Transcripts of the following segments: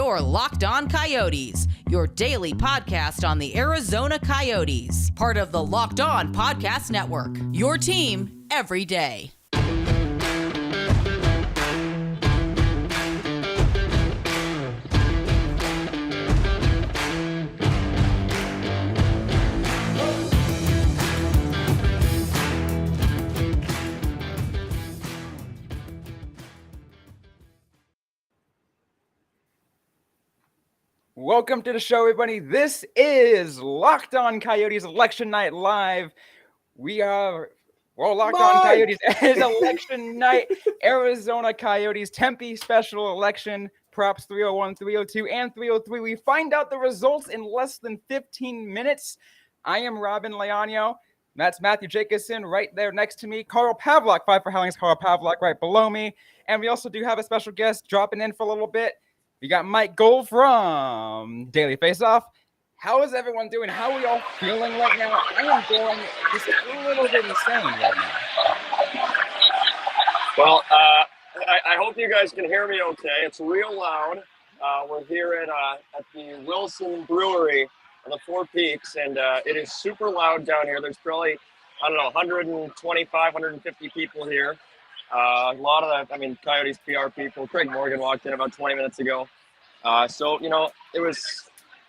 You're Locked On Coyotes, your daily podcast on the Arizona Coyotes, part of the Locked On Podcast Network, your team every day. Welcome to the show, everybody. This is Locked On Coyotes Election Night Live. We're Locked On Coyotes. It is Election Night. Arizona Coyotes Tempe Special Election. Props 301, 302, and 303. We find out the results in less than 15 minutes. I am Robyn Leano. That's Matthew Jacobson right there next to me. Carl Pavlock, 5 for Hellings. Carl Pavlock right below me. And we also do have a special guest dropping in for a little bit. We got Mike Gold from Daily Faceoff. How is everyone doing? How are we all feeling right now? I am feeling just a little bit insane right now. Well, I hope you guys can hear me okay. It's real loud. We're here at the Wilson Brewery on the Four Peaks, and it is super loud down here. There's probably, 125, 150 people here. A lot of the, Coyotes PR people. Craig Morgan walked in about 20 minutes ago.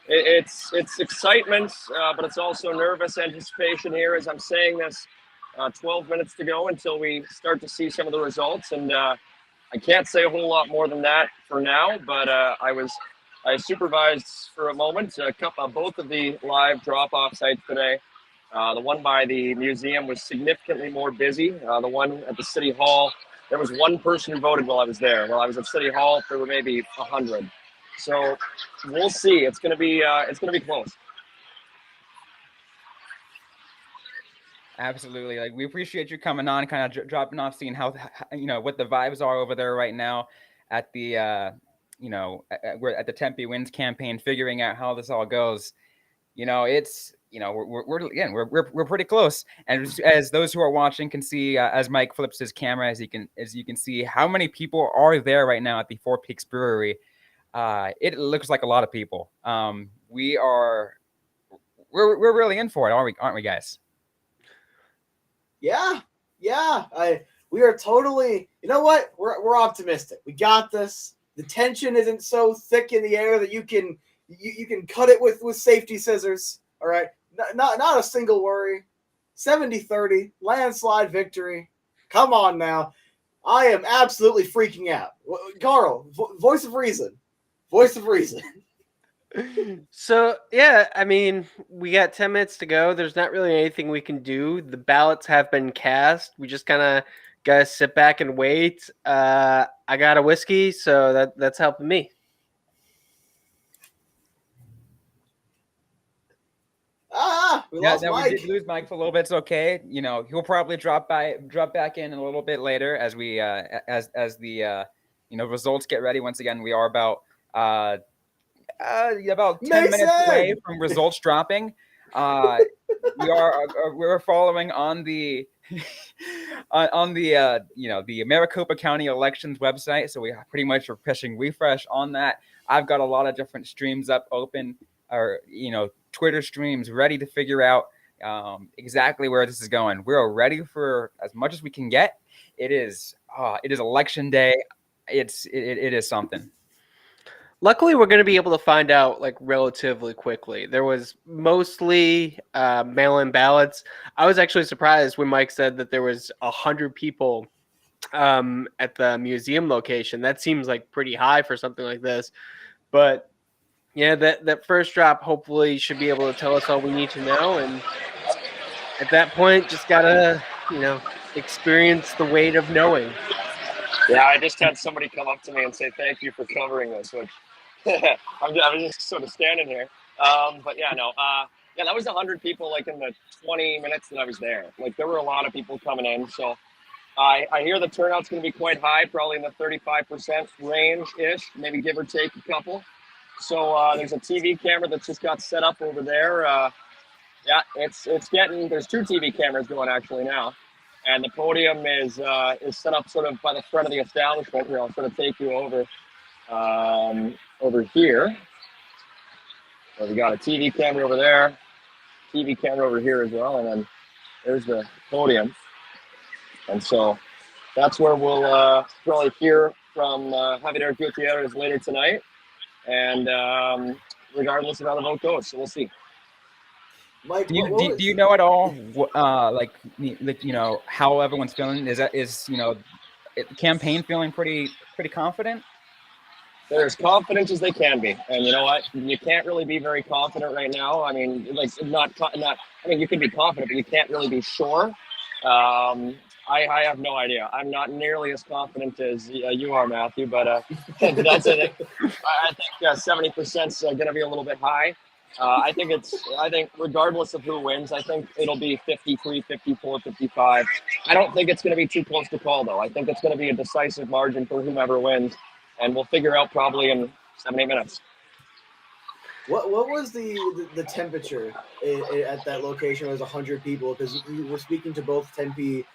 It's excitement, but it's also nervous anticipation here as I'm saying this. 12 minutes to go until we start to see some of the results. And I can't say a whole lot more than that for now, but I supervised for a moment both of the live drop-off sites today. The one by the museum was significantly more busy. The one at the City Hall, there was one person who voted while I was there. While I was at City Hall, there were maybe 100. So we'll see. It's gonna be close. Absolutely. Like, we appreciate you coming on, kind of dropping off, seeing how what the vibes are over there right now at the we're at the Tempe Wins campaign, figuring out how this all goes. We're pretty close, and as those who are watching can see, as Mike flips his camera, as you can see how many people are there right now at the Four Peaks Brewery. It looks like a lot of people. We're really in for it, aren't we, guys? Yeah. We are totally. You know what? We're optimistic. We got this. The tension isn't so thick in the air that you can cut it with safety scissors. All right, not a single worry. 70-30 landslide victory. Come on now, I am absolutely freaking out. Carl, voice of reason. So yeah, we got 10 minutes to go. There's not really anything we can do. The ballots have been cast. We just kind of gotta sit back and wait. I got a whiskey, so that's helping me. We did lose Mike for a little bit. It's okay. He'll probably drop back in a little bit later as we as the results get ready. Once again, we are about 10 minutes away from results dropping. We're following on the the Maricopa County Elections website, so we pretty much are pushing refresh on that. I've got a lot of different streams up open, or Twitter streams ready to figure out exactly where this is going. We're ready for as much as we can get. It is election day. It is something. Luckily, we're going to be able to find out relatively quickly. There was mostly mail-in ballots. I was actually surprised when Mike said that there was 100 people at the museum location. That seems pretty high for something like this, but yeah, that first drop hopefully should be able to tell us all we need to know. And at that point, just gotta, experience the weight of knowing. Yeah, I just had somebody come up to me and say, thank you for covering this, which I'm just sort of standing here. That was 100 people in the 20 minutes that I was there. There were a lot of people coming in. So I hear the turnout's going to be quite high, probably in the 35% range-ish, maybe give or take a couple. So there's a TV camera that's just got set up over there. There's 2 TV cameras going actually now. And the podium is set up sort of by the front of the establishment. I'll sort of take you over. over here. So we got a TV camera over there, TV camera over here as well, and then there's the podium. And so that's where we'll probably hear from Javier Gutierrez later tonight, and regardless of how the vote goes. So we'll see. Mike, Do you know at all, like how everyone's feeling? Is campaign feeling pretty confident? They're as confident as they can be, and you know what? You can't really be very confident right now. I mean, like not. I mean, you can be confident, but you can't really be sure. I have no idea. I'm not nearly as confident as you are, Matthew, but that's it. I think 70% is going to be a little bit high. I think regardless of who wins, I think it'll be 53, 54, 55. I don't think it's going to be too close to call, though. I think it's going to be a decisive margin for whomever wins, and we'll figure out probably in 7-8 minutes. What was the temperature at that location? It was 100 people, because you were speaking to both Tempe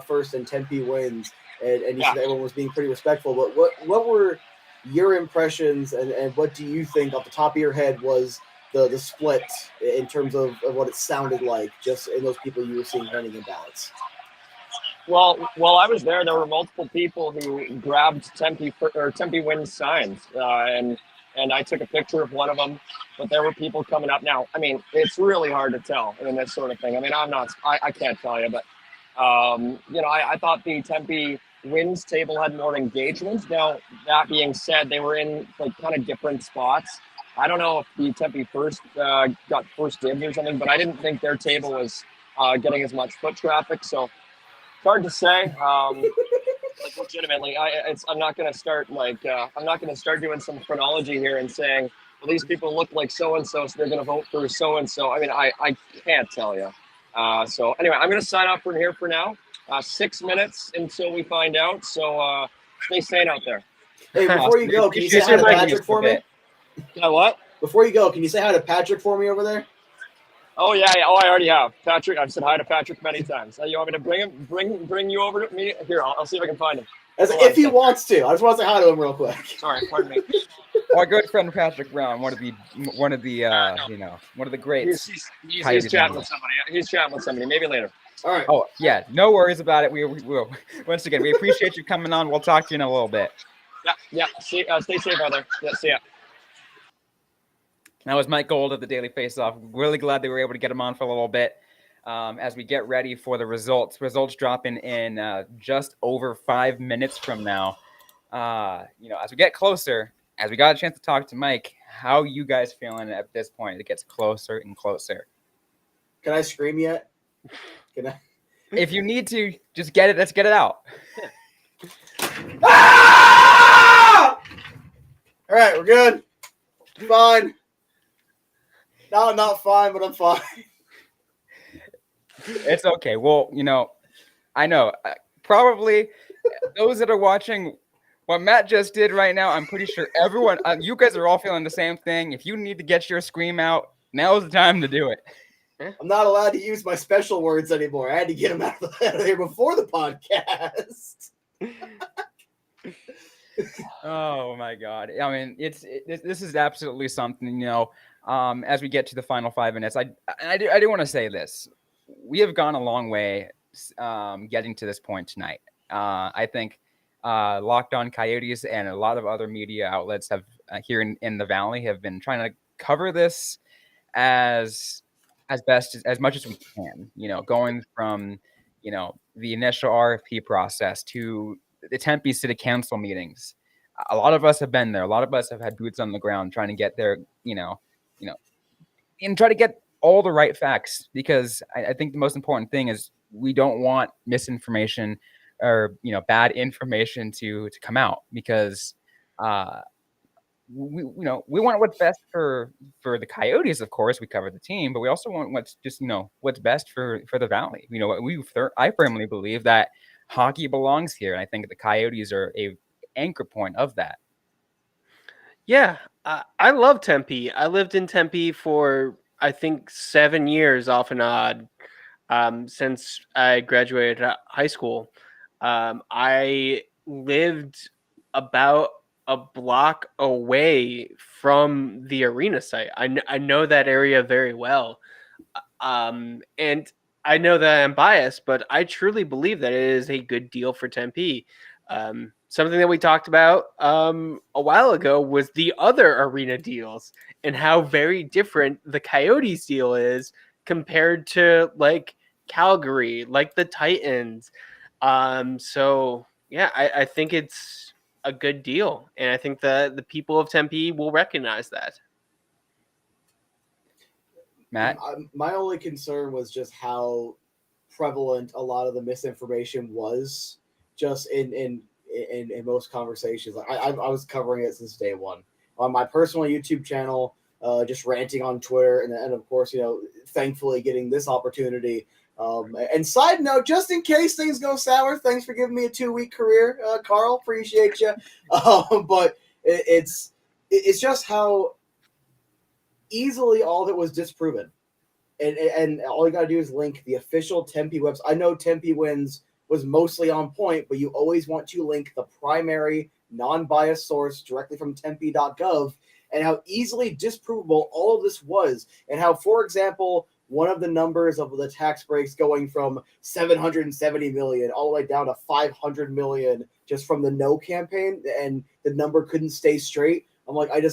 first and Tempe wins, and you said everyone was being pretty respectful. But what were your impressions, and what do you think off the top of your head was the split in terms of what it sounded like just in those people you were seeing handing in ballots? Well, while I was there were multiple people who grabbed Tempe wins signs, and I took a picture of one of them. But there were people coming up. Now, I mean, it's really hard to tell in this sort of thing. I mean, I can't tell you, but I thought the Tempe wins table had more engagement. Now, that being said, they were in like kind of different spots. I don't know if the Tempe first got first dibs or something, but I didn't think their table was getting as much foot traffic. So it's hard to say. Like legitimately, I'm not going to start doing some chronology here and saying, well, these people look like so and so they're going to vote for so and so. I mean, I can't tell you. So anyway, I'm going to sign off from here for now. 6 minutes until we find out. So stay sane out there. Hey, before you go, can you say hi to Patrick for me? What? Before you go, can you say hi to Patrick for me over there? Oh yeah. Oh, I already have. Patrick, I've said hi to Patrick many times. You want me to bring you over to me? Here, I'll see if I can find him. If he wants to. I just want to say hi to him real quick. Sorry, pardon me. Our good friend Patrick Brown, one of the greats. He's chatting with somebody. He's chatting with somebody. Maybe later. All right. Oh yeah, no worries about it. We will. Once again, we appreciate you coming on. We'll talk to you in a little bit. Yeah. Stay safe, brother. Yeah, see ya. That was Mike Gold of the Daily Face-Off. Really glad they were able to get him on for a little bit as we get ready for the results. Results dropping in just over 5 minutes from now. As we get closer, as we got a chance to talk to Mike, how you guys feeling at this point? It gets closer and closer. Can I scream yet? Can I? If you need to, just get it. Let's get it out. Ah! All right, we're good. Fine. No, not fine, but I'm fine. It's okay. Well, I know probably those that are watching what Matt just did right now, I'm pretty sure everyone, you guys are all feeling the same thing. If you need to get your scream out, now's the time to do it. I'm not allowed to use my special words anymore. I had to get them out of here before the podcast. Oh my God. I mean, this is absolutely something, as we get to the final 5 minutes, I do want to say this. We have gone a long way getting to this point tonight. I think Locked On Coyotes and a lot of other media outlets have here in the Valley have been trying to cover this as much as we can, going from, the initial RFP process to the Tempe City Council meetings. A lot of us have been there. A lot of us have had boots on the ground trying to get there, and try to get all the right facts, because I think the most important thing is we don't want misinformation or, bad information to come out, because we want what's best for the Coyotes. Of course, we cover the team, but we also want what's best for the Valley. I firmly believe that hockey belongs here, and I think the Coyotes are a anchor point of that. Yeah, I love Tempe. I lived in Tempe for, I think, 7 years off and on since I graduated high school. I lived about a block away from the arena site. I know that area very well. And I know that I'm biased, but I truly believe that it is a good deal for Tempe. Something that we talked about a while ago was the other arena deals and how very different the Coyotes deal is compared to like Calgary, like the Titans. So yeah, I think it's a good deal, and I think that the people of Tempe will recognize that. Matt? My only concern was just how prevalent a lot of the misinformation was just in most conversations. Like I was covering it since day one on my personal YouTube channel, just ranting on Twitter, and of course, thankfully getting this opportunity. And side note, just in case things go sour, thanks for giving me a 2-week career, Carl. Appreciate you. But it's just how easily all of it was disproven. And all you got to do is link the official Tempe website. I know Tempe Wins was mostly on point, but you always want to link the primary non-biased source directly from tempe.gov, and how easily disprovable all of this was, and how, for example, one of the numbers of the tax breaks going from 770 million all the way down to 500 million just from the no campaign, and the number couldn't stay straight. I'm like, and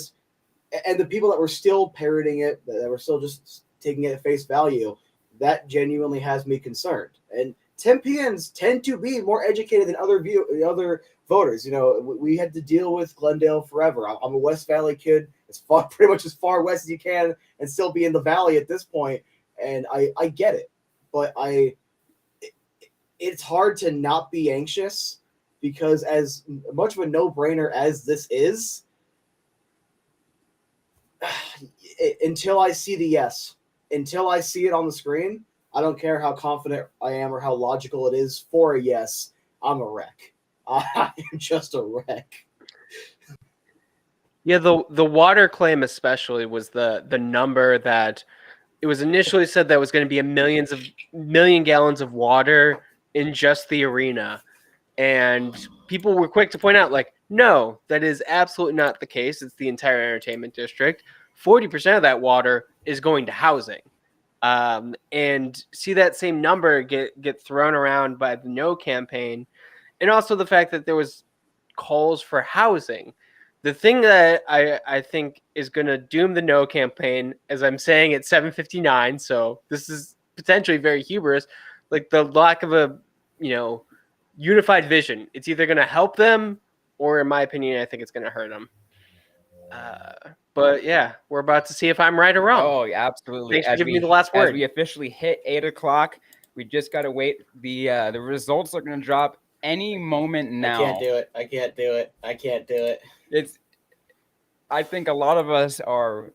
the people that were still parroting it, that were still just taking it at face value, that genuinely has me concerned. And Tempeans tend to be more educated than other voters. We had to deal with Glendale forever. I'm a West Valley kid, pretty much as far west as you can, and still be in the valley at this point. And I get it, but it's hard to not be anxious, because as much of a no-brainer as this is, until I see the yes, until I see it on the screen, I don't care how confident I am or how logical it is for a yes, I'm a wreck. I am just a wreck. Yeah, the water claim especially was the number that it was initially said that was going to be million gallons of water in just the arena. And people were quick to point out, like, no, that is absolutely not the case. It's the entire entertainment district. 40% of that water is going to housing. And see that same number get thrown around by the no campaign. And also the fact that there was calls for housing. The thing that I think is going to doom the no campaign, as I'm saying at 7:59, so this is potentially very hubris, like the lack of a, unified vision. It's either going to help them, or in my opinion, I think it's going to hurt them. But yeah, we're about to see if I'm right or wrong. Oh, absolutely. Thanks for giving me the last word. As we officially hit 8 o'clock, we just got to wait. The results are going to drop any moment now. I can't do it. I think a lot of us are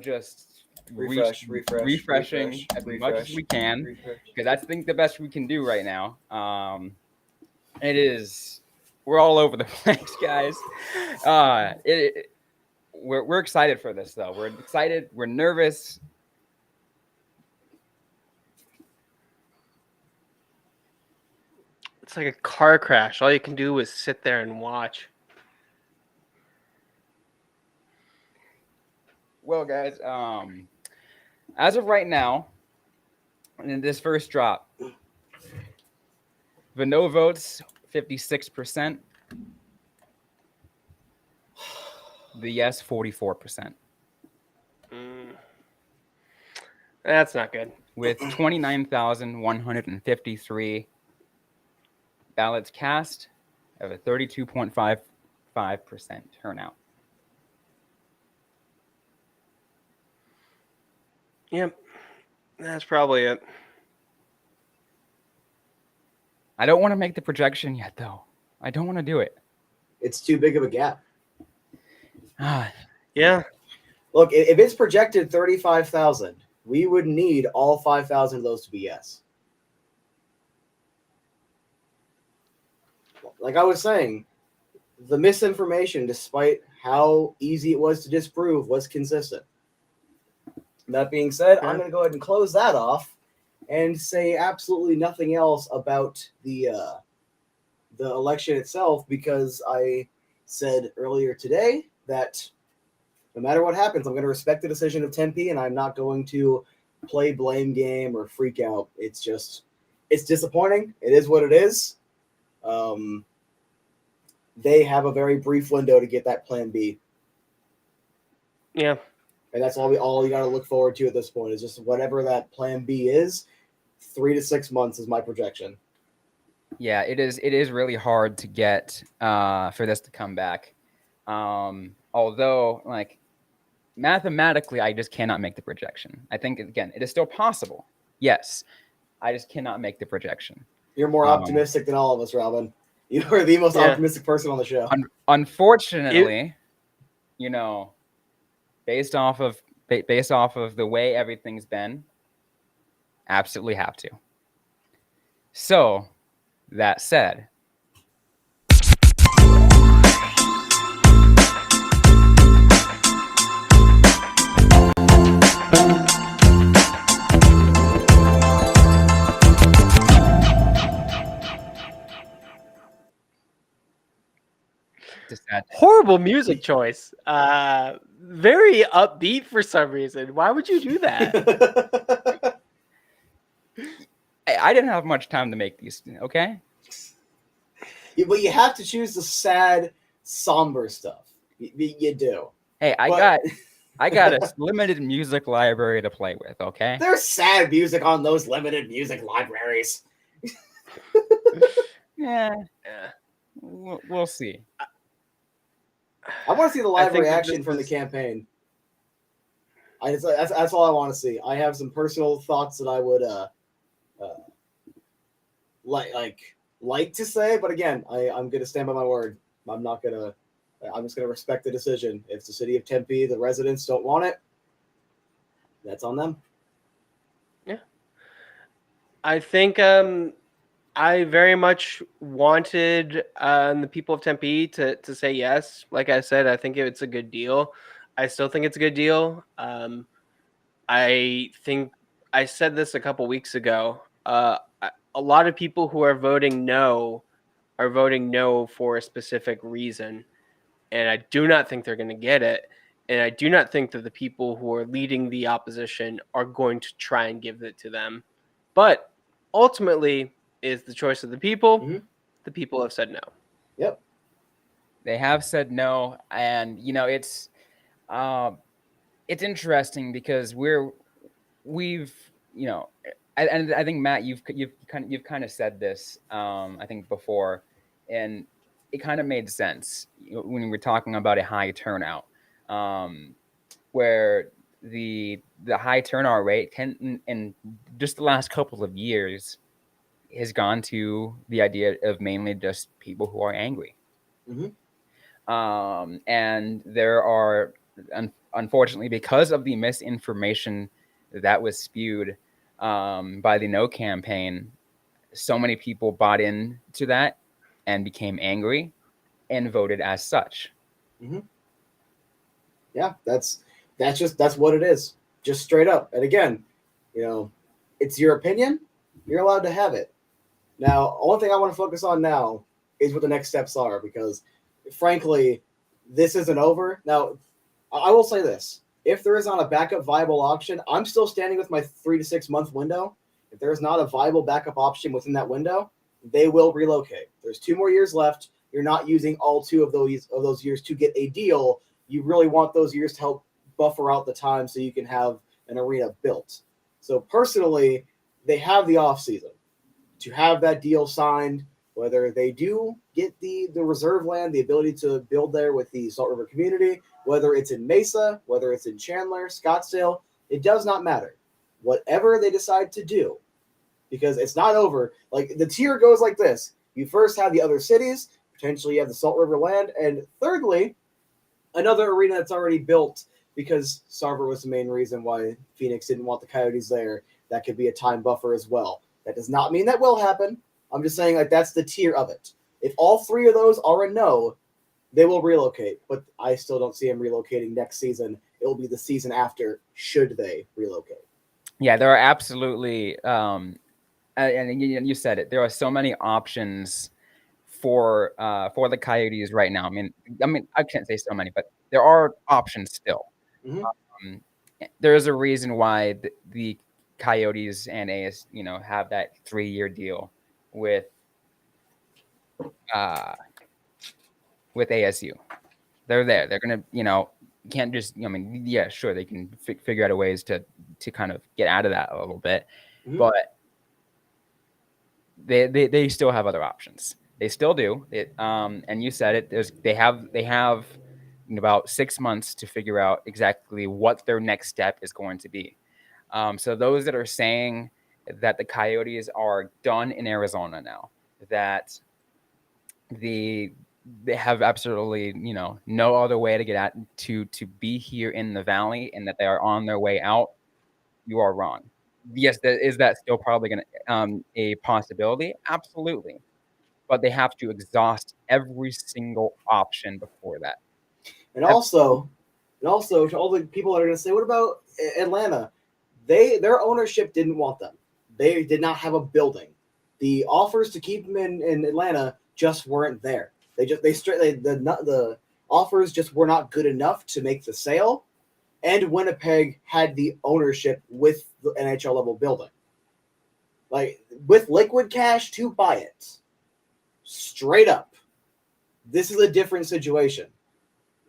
just refreshing as much as we can, because that's, I think, the best we can do right now. We're all over the place, guys. We're excited for this, though. We're excited. We're nervous. It's like a car crash. All you can do is sit there and watch. Well, guys, as of right now, in this first drop, the no votes, 56%. The yes, 44%. That's not good. With 29,153 ballots cast of a 32.55% turnout. Yep. That's probably it. I don't want to make the projection yet, though. I don't want to do it. It's too big of a gap. Yeah. Look, if it's projected 35,000, we would need all 5,000 of those to be yes. Like I was saying, the misinformation, despite how easy it was to disprove, was consistent. That being said, I'm going to go ahead and close that off and say absolutely nothing else about the election itself, because said earlier today that no matter what happens, I'm going to respect the decision of Tempe, and I'm not going to play blame game or freak out. It's disappointing. It is what it is. They have a very brief window to get that plan B. Yeah. And that's all you got to look forward to at this point is just whatever that plan B is. 3 to 6 months is my projection. Yeah, it is really hard to get for this to come back. Although, like, mathematically, I just cannot make the projection. I think, again, it is still possible. Yes. I just cannot make the projection. You're more optimistic than all of us, Robyn. You are the most optimistic person on the show. Unfortunately, you know, based off of the way everything's been, absolutely have to. So, that said, horrible music choice. Very upbeat for some reason. Why would you do that? I didn't have much time to make these, okay? But you have to choose the sad, somber stuff. You do. Hey, I got a limited music library to play with, okay? There's sad music on those limited music libraries. Yeah. We'll see. I want to see the live reaction from the campaign. That's all I want to see. I have some personal thoughts that I would like to say, but again, I'm going to stand by my word. I'm just going to respect the decision. If the city of Tempe, the residents don't want it, that's on them. Yeah. I think I very much wanted the people of Tempe to say yes. Like I said, I think it's a good deal. I still think it's a good deal. I think I said this a couple weeks ago. A lot of people who are voting no for a specific reason. And I do not think they're going to get it. And I do not think that the people who are leading the opposition are going to try and give it to them. But ultimately, is the choice of the people. Mm-hmm. The people have said no. Yep. They have said no. And, you know, it's interesting because we've, you know, and I think, Matt, you've kind of said this, I think, before, and it kind of made sense when we're talking about a high turnout, where the high turnout rate in just the last couple of years has gone to the idea of mainly just people who are angry. Mm-hmm. And there are, unfortunately, because of the misinformation that was spewed by the No campaign, so many people bought into that and became angry and voted as such. Mm-hmm. Yeah, that's what it is, just straight up. And again, you know, it's your opinion. You're allowed to have it. Now, one thing I want to focus on now is what the next steps are, because frankly, this isn't over. Now, I will say this. If there is not a backup viable option, I'm still standing with my 3 to 6 month window. If there is not a viable backup option within that window, they will relocate. There's 2 more years left. You're not using all 2 of those years to get a deal. You really want those years to help buffer out the time so you can have an arena built. So personally, they have the offseason to have that deal signed, whether they do get the reserve land, the ability to build there with the Salt River community, whether it's in Mesa, whether it's in Chandler, Scottsdale, it does not matter. Whatever they decide to do, because it's not over. Like, the tier goes like this. You first have the other cities, potentially you have the Salt River land, and thirdly, another arena that's already built, because Sarver was the main reason why Phoenix didn't want the Coyotes there. That could be a time buffer as well. That does not mean that will happen. I'm just saying, like, that's the tier of it. If all 3 of those are a no, they will relocate, but I still don't see them relocating next season. It will be the season after, should they relocate. Yeah, there are absolutely, and you said it, there are so many options for the Coyotes right now. I mean, I can't say so many, but there are options still. Mhm. There is a reason why the Coyotes and AS, have that 3-year deal with ASU. They're there. They're gonna, you can't just. I mean, yeah, sure, they can figure out ways to kind of get out of that a little bit, Mhm. but they still have other options. They still do. And you said it. They have about 6 months to figure out exactly what their next step is going to be. So those that are saying that the Coyotes are done in Arizona now, that they have absolutely no other way to get at to be here in the Valley, and that they are on their way out, you are wrong. Yes, is that still probably going to a possibility? Absolutely, but they have to exhaust every single option before that. And also, to all the people that are going to say, "What about Atlanta?" Their ownership didn't want them. They did not have a building. The offers to keep them in Atlanta just weren't there. The offers just were not good enough to make the sale. And Winnipeg had the ownership with the NHL level building, like with liquid cash to buy it. Straight up, this is a different situation.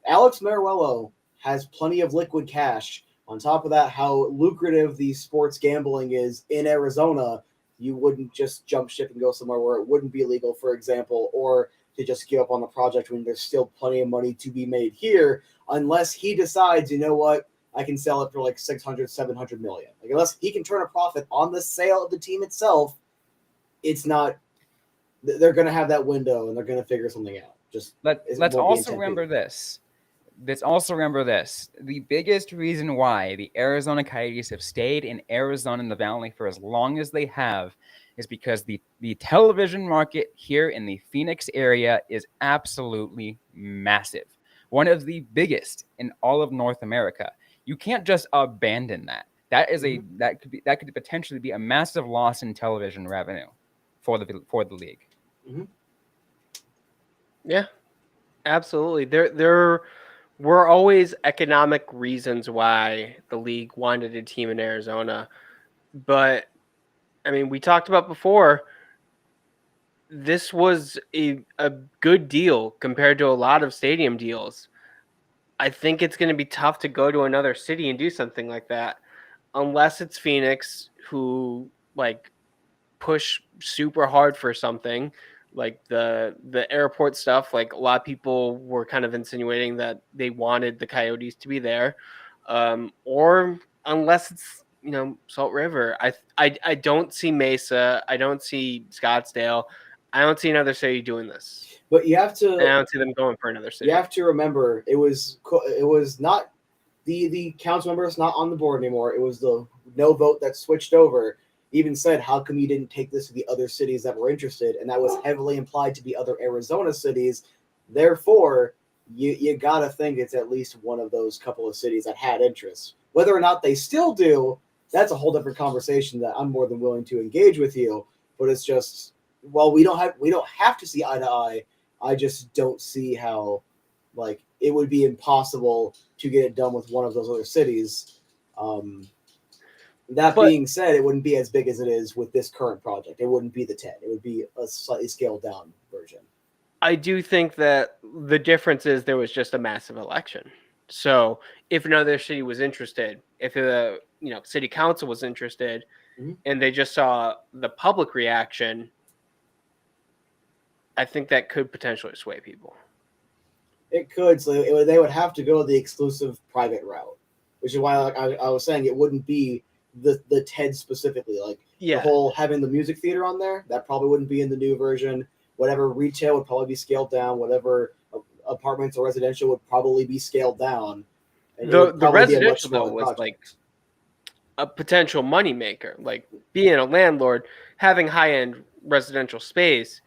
Alex Meruelo has plenty of liquid cash. On top of that, how lucrative the sports gambling is in Arizona, you wouldn't just jump ship and go somewhere where it wouldn't be illegal, for example, or to just give up on the project when there's still plenty of money to be made here, unless he decides, you know what, I can sell it for like 600, 700 million. Like, unless he can turn a profit on the sale of the team itself, it's not, they're going to have that window and they're going to figure something out. Let's also remember this. Let's also remember this. The biggest reason why the Arizona Coyotes have stayed in Arizona in the Valley for as long as they have is because the television market here in the Phoenix area is absolutely massive. One of the biggest in all of North America. You can't just abandon that. That is that could potentially be a massive loss in television revenue for the league. Mm-hmm. Yeah, absolutely. There were always economic reasons why the league wanted a team in Arizona. But, I mean, we talked about before, this was a good deal compared to a lot of stadium deals. I think it's going to be tough to go to another city and do something like that, unless it's Phoenix, who push super hard for something like the airport stuff. Like, a lot of people were kind of insinuating that they wanted the Coyotes to be there, or unless it's Salt River. I don't see Mesa. I don't see Scottsdale. I don't see another city doing this. But you have to. And I don't see them going for another city. You have to remember, it was not the council members not on the board anymore. It was the no vote that switched over. Even said, how come you didn't take this to the other cities that were interested? And that was heavily implied to be other Arizona cities. Therefore, you got to think it's at least one of those couple of cities that had interest. Whether or not they still do, that's a whole different conversation that I'm more than willing to engage with you. But it's just, well, we don't have to see eye to eye. I just don't see how, it would be impossible to get it done with one of those other cities. But being said, it wouldn't be as big as it is with this current project. It wouldn't be the 10. It would be a slightly scaled down version. I do think that the difference is there was just a massive election. So if another city was interested, if the city council was interested, and they just saw the public reaction, I think that could potentially sway people. It could. So they would have to go the exclusive private route, which is why I was saying it wouldn't be the TED specifically. The whole having the music theater on there, that probably wouldn't be in the new version. Whatever retail would probably be scaled down. Whatever apartments or residential would probably be scaled down. And the residential though was project. A potential moneymaker. Being a landlord, having high-end residential space,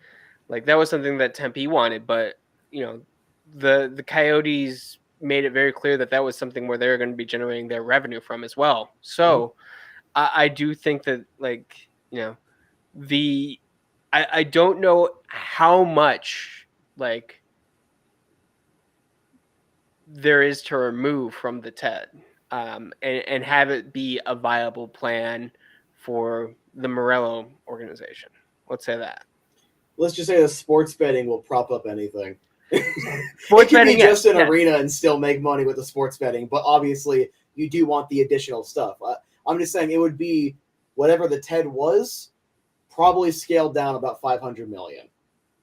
that was something that Tempe wanted. But the Coyotes made it very clear that was something where they're going to be generating their revenue from as well. So I do think that the I don't know how much like there is to remove from the TED, and have it be a viable plan for the Morello organization. Let's say that. Let's just say the sports betting will prop up anything. Sports it can betting, be just yes, an yes. arena and still make money with the sports betting, but obviously you do want the additional stuff. I'm just saying it would be whatever the TED was, probably scaled down about 500 million,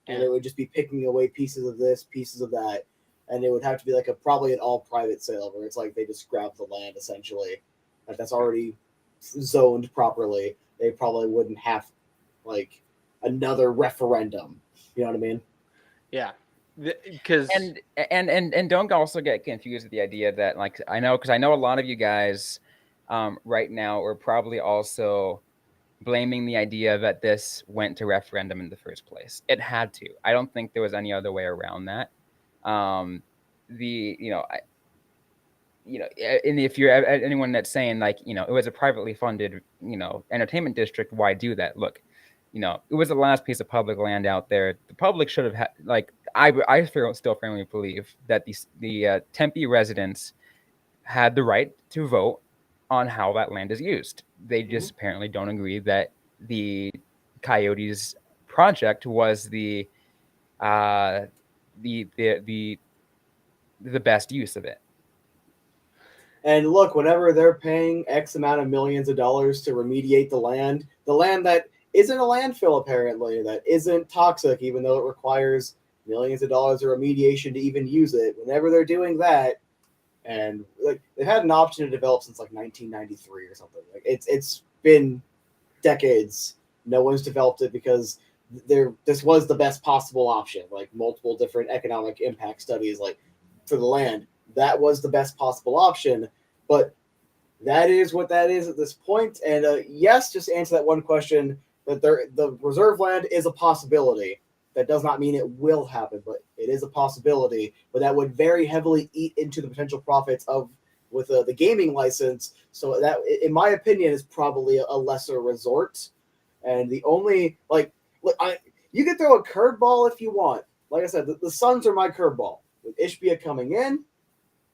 and it would just be picking away pieces of this, pieces of that, and it would have to be like probably an all private sale where it's like they just grab the land essentially, like that's already zoned properly. They probably wouldn't have like another referendum. You know what I mean? Yeah, because And don't also get confused with the idea that like I know a lot of you guys right now are probably also blaming the idea that this went to referendum in the first place. It had to. I don't think there was any other way around that. And if you're anyone that's saying like, it was a privately funded, entertainment district, why do that? Look, it was the last piece of public land out there. The public should have had, like, I still firmly believe that the Tempe residents had the right to vote on how that land is used. They just apparently don't agree that the Coyotes project was the best use of it. And look, whenever they're paying X amount of millions of dollars to remediate the land that isn't a landfill apparently, that isn't toxic, even though it requires millions of dollars of remediation to even use it. Whenever they're doing that, and like they've had an option to develop since like 1993 or something. Like it's been decades. No one's developed it because this was the best possible option. Like multiple different economic impact studies, like for the land, that was the best possible option. But that is what that is at this point. And yes, just to answer that one question, that the reserve land is a possibility. That does not mean it will happen, but it is a possibility. But that would very heavily eat into the potential profits with the gaming license. So that, in my opinion, is probably a lesser resort. And the only you can throw a curveball if you want. Like I said, the Suns are my curveball. With Ishbia coming in,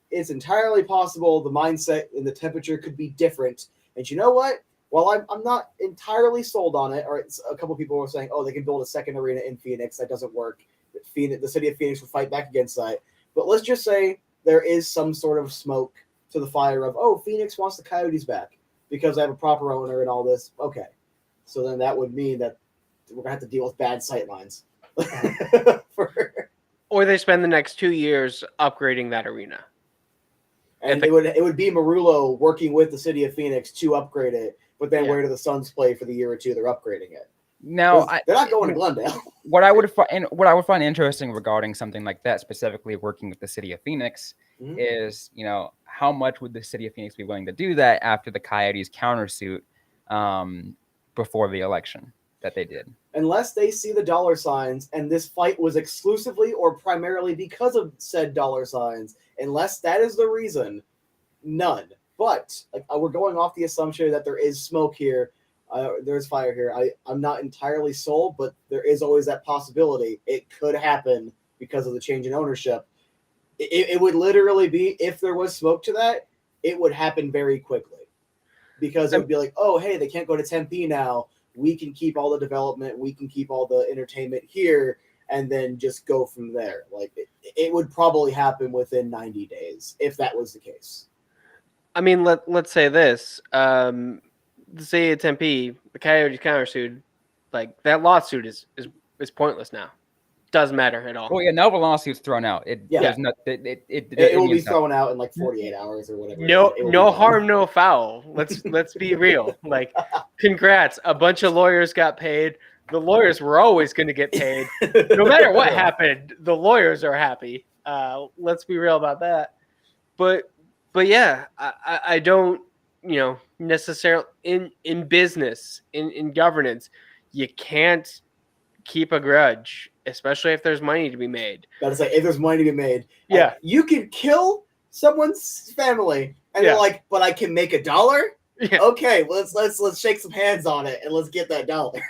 it's entirely possible the mindset and the temperature could be different. And you know what? While I'm not entirely sold on it, or a couple people were saying, oh, they can build a second arena in Phoenix. That doesn't work. The city of Phoenix will fight back against that. But let's just say there is some sort of smoke to the fire of, oh, Phoenix wants the Coyotes back because they have a proper owner and all this. Okay. So then that would mean that we're going to have to deal with bad sightlines. Or they spend the next 2 years upgrading that arena. And it would be Marullo working with the city of Phoenix to upgrade it. But then where do the Suns play for the year or two they're upgrading it? Now they're not going to Glendale. What I would find interesting regarding something like that, specifically working with the city of Phoenix, is how much would the city of Phoenix be willing to do that after the Coyotes countersuit before the election that they did? Unless they see the dollar signs, and this fight was exclusively or primarily because of said dollar signs, unless that is the reason, none. But we're going off the assumption that there is smoke here, there's fire here. I'm not entirely sold, but there is always that possibility. It could happen because of the change in ownership. It would literally be, if there was smoke to that, it would happen very quickly. Because it would be like, oh, hey, they can't go to Tempe now. We can keep all the development. We can keep all the entertainment here, and then just go from there. Like it would probably happen within 90 days if that was the case. I mean, let's say this: the city of Tempe, the Coyotes countersued, like that lawsuit is pointless now. Doesn't matter at all. Well, yeah, now the lawsuit's thrown out. It will be thrown out in like 48 hours or whatever. No harm, no foul. Let's be real. Like, congrats, a bunch of lawyers got paid. The lawyers were always going to get paid, no matter what happened. The lawyers are happy. Let's be real about that. But yeah, I don't, necessarily in business, in governance, you can't keep a grudge, especially if there's money to be made. Gotta say, if there's money to be made, yeah, you can kill someone's family, and they're like, "But I can make $1." Yeah. Okay, let's shake some hands on it and let's get that dollar.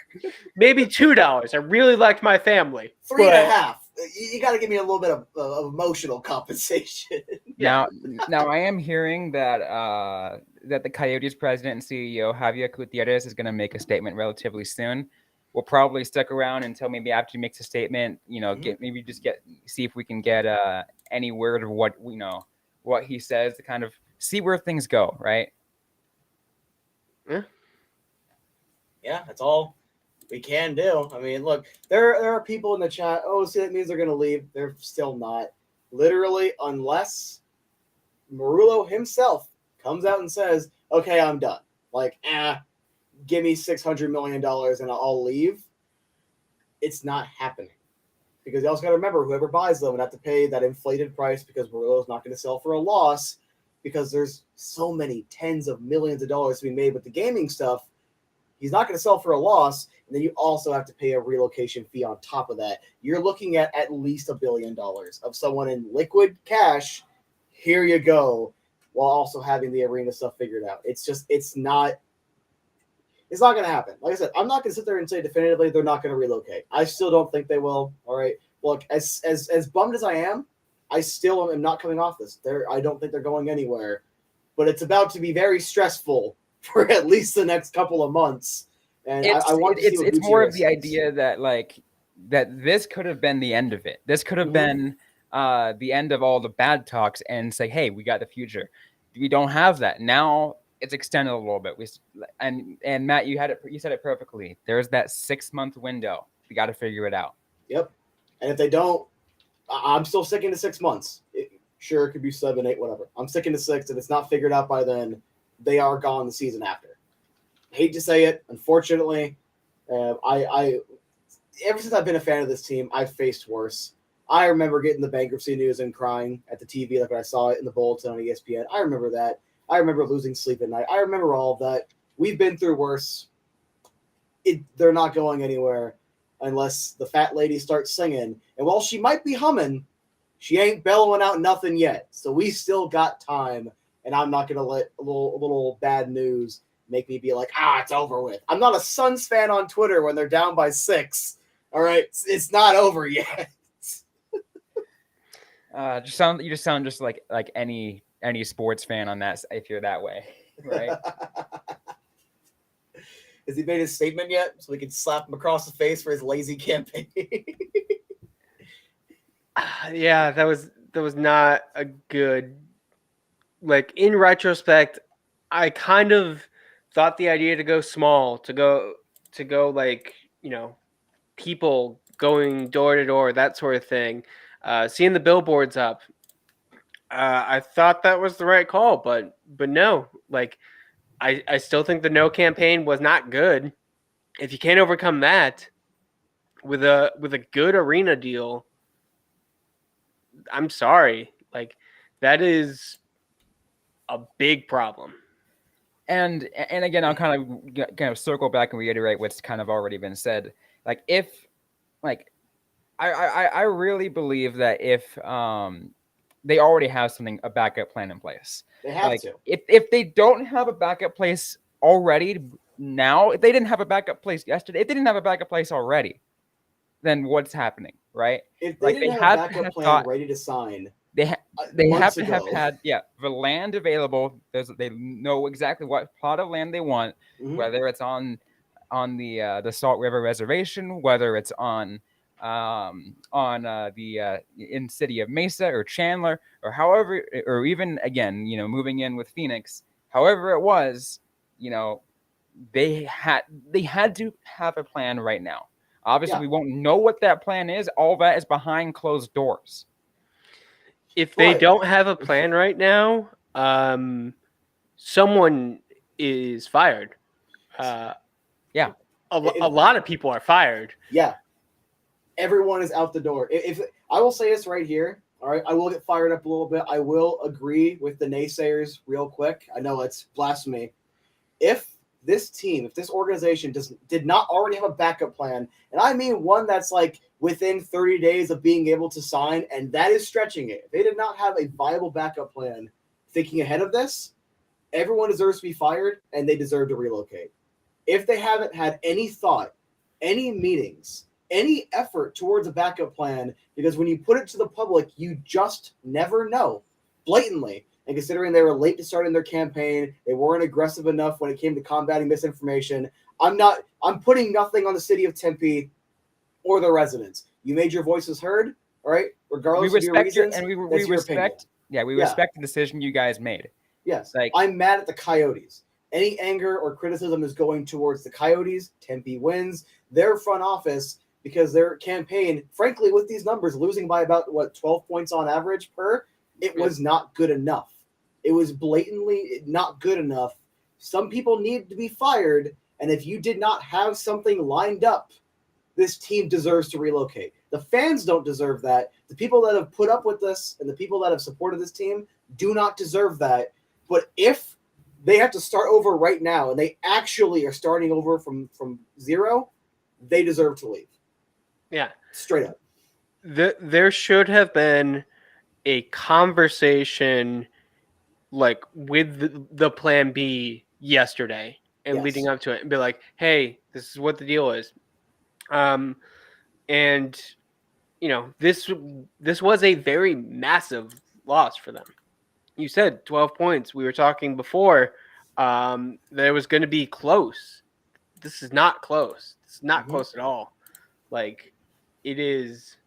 Maybe $2. I really liked my family. 3.5. You got to give me a little bit of emotional compensation. Now I am hearing that that the Coyotes president and CEO Javier Gutierrez is going to make a statement relatively soon. We'll probably stick around until maybe after he makes a statement. See if we can get any word of what he says to kind of see where things go. Right. Yeah, that's all we can do. I mean, look, there are people in the chat. Oh, see, that means they're going to leave. They're still not. Literally, unless Marullo himself comes out and says, okay, I'm done. Like, give me $600 million and I'll leave. It's not happening. Because you also got to remember, whoever buys them would have to pay that inflated price because Marullo's not going to sell for a loss because there's so many tens of millions of dollars to be made with the gaming stuff. He's not going to sell for a loss, and then you also have to pay a relocation fee on top of that. You're looking at least $1 billion of someone in liquid cash. Here you go, while also having the arena stuff figured out. It's not going to happen. Like I said, I'm not going to sit there and say definitively they're not going to relocate. I still don't think they will. All right. Look, as bummed as I am, I still am not coming off this. I don't think they're going anywhere, but it's about to be very stressful for at least the next couple of months. And I want to see what it's more of the says. idea that this could have been the end of it. This could have been the end of all the bad talks and say, hey, we got the future. We don't have that. Now it's extended a little bit. And Matt, you said it perfectly. There's that 6-month window. We got to figure it out. Yep. And if they don't, I'm still sticking to 6 months. Sure, it could be 7, 8, whatever. I'm sticking to 6. If it's not figured out by then, they are gone the season after. Hate to say it, unfortunately. I ever since I've been a fan of this team, I've faced worse. I remember getting the bankruptcy news and crying at the TV like when I saw it in the bulletin on ESPN. I remember that. I remember losing sleep at night. I remember all of that. We've been through worse. They're not going anywhere unless the fat lady starts singing. And while she might be humming, she ain't bellowing out nothing yet. So we still got time. And I'm not going to let a little bad news make me be like, it's over with. I'm not a Suns fan on Twitter when they're down by 6. All right, it's not over yet. You just sound just like any sports fan on that if you're that way, right? Has he made his statement yet? So we can slap him across the face for his lazy campaign. Yeah, that was not a good. Like, in retrospect, I kind of thought the idea to go small, to go like, people going door to door, that sort of thing, seeing the billboards up, I thought that was the right call, but no, like, I still think the no campaign was not good. If you can't overcome that with a good arena deal, I'm sorry, like, that is a big problem. And again, I'll kind of circle back and reiterate what's kind of already been said. Like, I really believe that if they already have a backup plan in place. They have to. If they don't have a backup place already now, if they didn't have a backup place yesterday, if they didn't have a backup place already, then what's happening, right? If they didn't have a backup plan ready to sign, they have to have had the land available. They know exactly what plot of land they want, whether it's on the Salt River Reservation, whether it's on the in city of Mesa or Chandler, or however, or even again, moving in with Phoenix, however it was, they had to have a plan right now. Obviously, we won't know what that plan is. All that is behind closed doors. If they don't have a plan right now, someone is fired. A lot of people are fired. Yeah. Everyone is out the door. If I will say this right here, all right, I will get fired up a little bit. I will agree with the naysayers real quick. I know it's blasphemy. If this organization did not already have a backup plan, and I mean one that's like within 30 days of being able to sign, and that is stretching it. If they did not have a viable backup plan thinking ahead of this, everyone deserves to be fired, and they deserve to relocate. If they haven't had any thought, any meetings, any effort towards a backup plan, because when you put it to the public, you just never know, blatantly. And considering they were late to starting their campaign, they weren't aggressive enough when it came to combating misinformation. I'm putting nothing on the city of Tempe or the residents. You made your voices heard, all right? Regardless of your reasons, we that's your respect. opinion. Yeah, we Yeah. respect the decision you guys made. Yes. Like- I'm mad at the Coyotes. Any anger or criticism is going towards the Coyotes. Tempe wins. Their front office, because their campaign, frankly, with these numbers, losing by about, 12 points on average per, it was not good enough. It was blatantly not good enough. Some people need to be fired, and if you did not have something lined up, this team deserves to relocate. The fans don't deserve that. The people that have put up with this and the people that have supported this team do not deserve that. But if they have to start over right now and they actually are starting over from zero, they deserve to leave. Yeah. Straight up. There should have been a conversation like with the plan B yesterday and Yes. leading up to it and be like, hey, this is what the deal is. And this was a very massive loss for them. You said 12 points. We were talking before that it was going to be close. This is not close. It's not close at all. Like, it is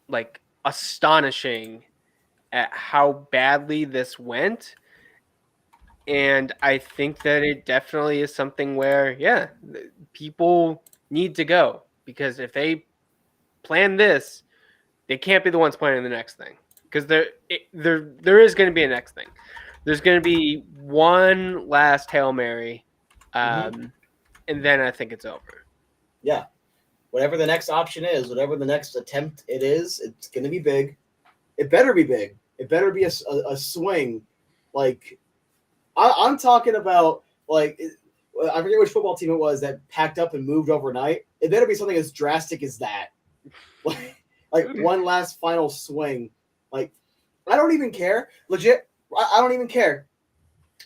like astonishing at how badly this went. And I think that it definitely is something where, people need to go, because if they plan this, they can't be the ones planning the next thing, because there is going to be a next thing. There's going to be one last Hail Mary, and then I think it's over. Yeah. Whatever the next option is, whatever the next attempt it is, it's going to be big. It better be big. It better be a swing. Like, I'm talking about, like, I forget which football team it was that packed up and moved overnight. It better be something as drastic as that. Like one last final swing. Like, I don't even care. Legit, I don't even care.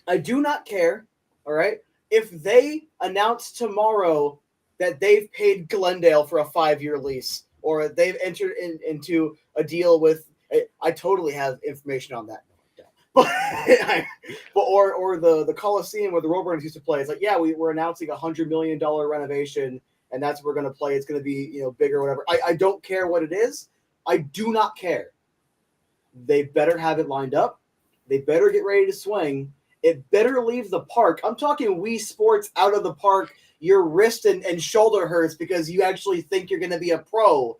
I do not care, all right, if they announce tomorrow that they've paid Glendale for a 5-year lease, or they've entered into a deal with. I totally have information on that. But or the Coliseum where the Robyn used to play. It's like, yeah, we're announcing $100 million renovation, and that's where we're going to play. It's going to be bigger or whatever. I don't care what it is. I do not care. They better have it lined up. They better get ready to swing. It better leave the park. I'm talking Wii Sports out of the park. Your wrist and shoulder hurts because you actually think you're going to be a pro,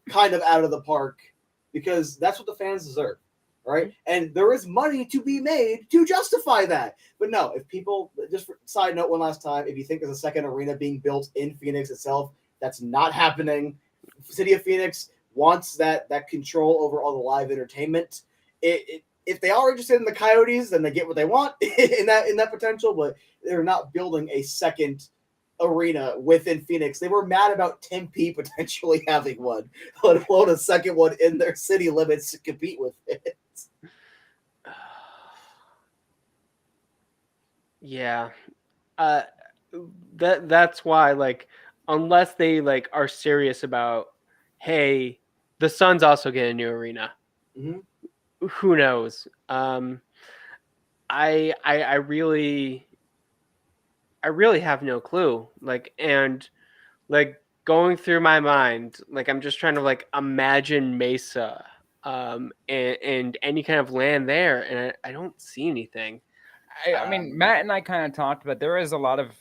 kind of out of the park, because that's what the fans deserve. Right? And there is money to be made to justify that. But no, if people, just for side note one last time, if you think there's a second arena being built in Phoenix itself, that's not happening. The city of Phoenix wants that control over all the live entertainment. If they are interested in the Coyotes, then they get what they want in that potential, but they're not building a second arena within Phoenix. They were mad about Tempe potentially having one, let alone a second one in their city limits to compete with it. Yeah. That's why, like, unless they like are serious about, hey, the Suns also get a new arena. Who knows? I really have no clue. Like, and like going through my mind, like I'm just trying to like imagine Mesa, and any kind of land there, and I don't see anything. I mean, Matt and I kind of talked, but there is a lot of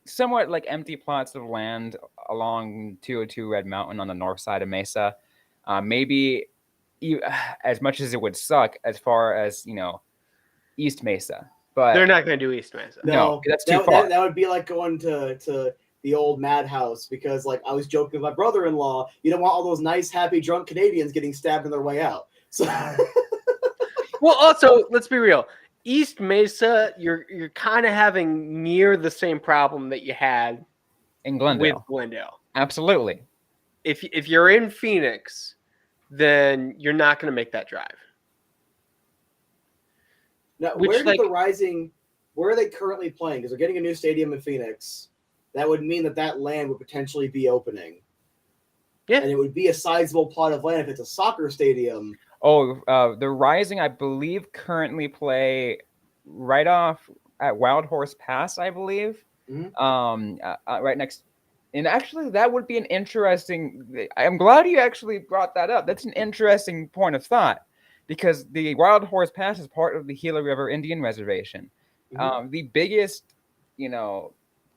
somewhat like empty plots of land along 202 Red Mountain on the north side of Mesa. Maybe as much as it would suck as far as East Mesa, but They're not going to do East Mesa. No, that's too far. That would be like going to the old madhouse, because like I was joking with my brother-in-law, you don't want all those nice, happy, drunk Canadians getting stabbed on their way out. So, well, also let's be real. East Mesa, you're kind of having near the same problem that you had in Glendale. With Glendale. Absolutely. If you're in Phoenix, then you're not going to make that drive. Now, Which, where did the Rising? Where are they currently playing? Because they're getting a new stadium in Phoenix. That would mean that land would potentially be opening. Yeah. And it would be a sizable plot of land if it's a soccer stadium. Oh, the Rising, I believe, currently play right off at Wild Horse Pass, I believe. Right next. And actually, that would be an interesting. I'm glad you actually brought that up. That's an interesting point of thought, because the Wild Horse Pass is part of the Gila River Indian Reservation. The biggest,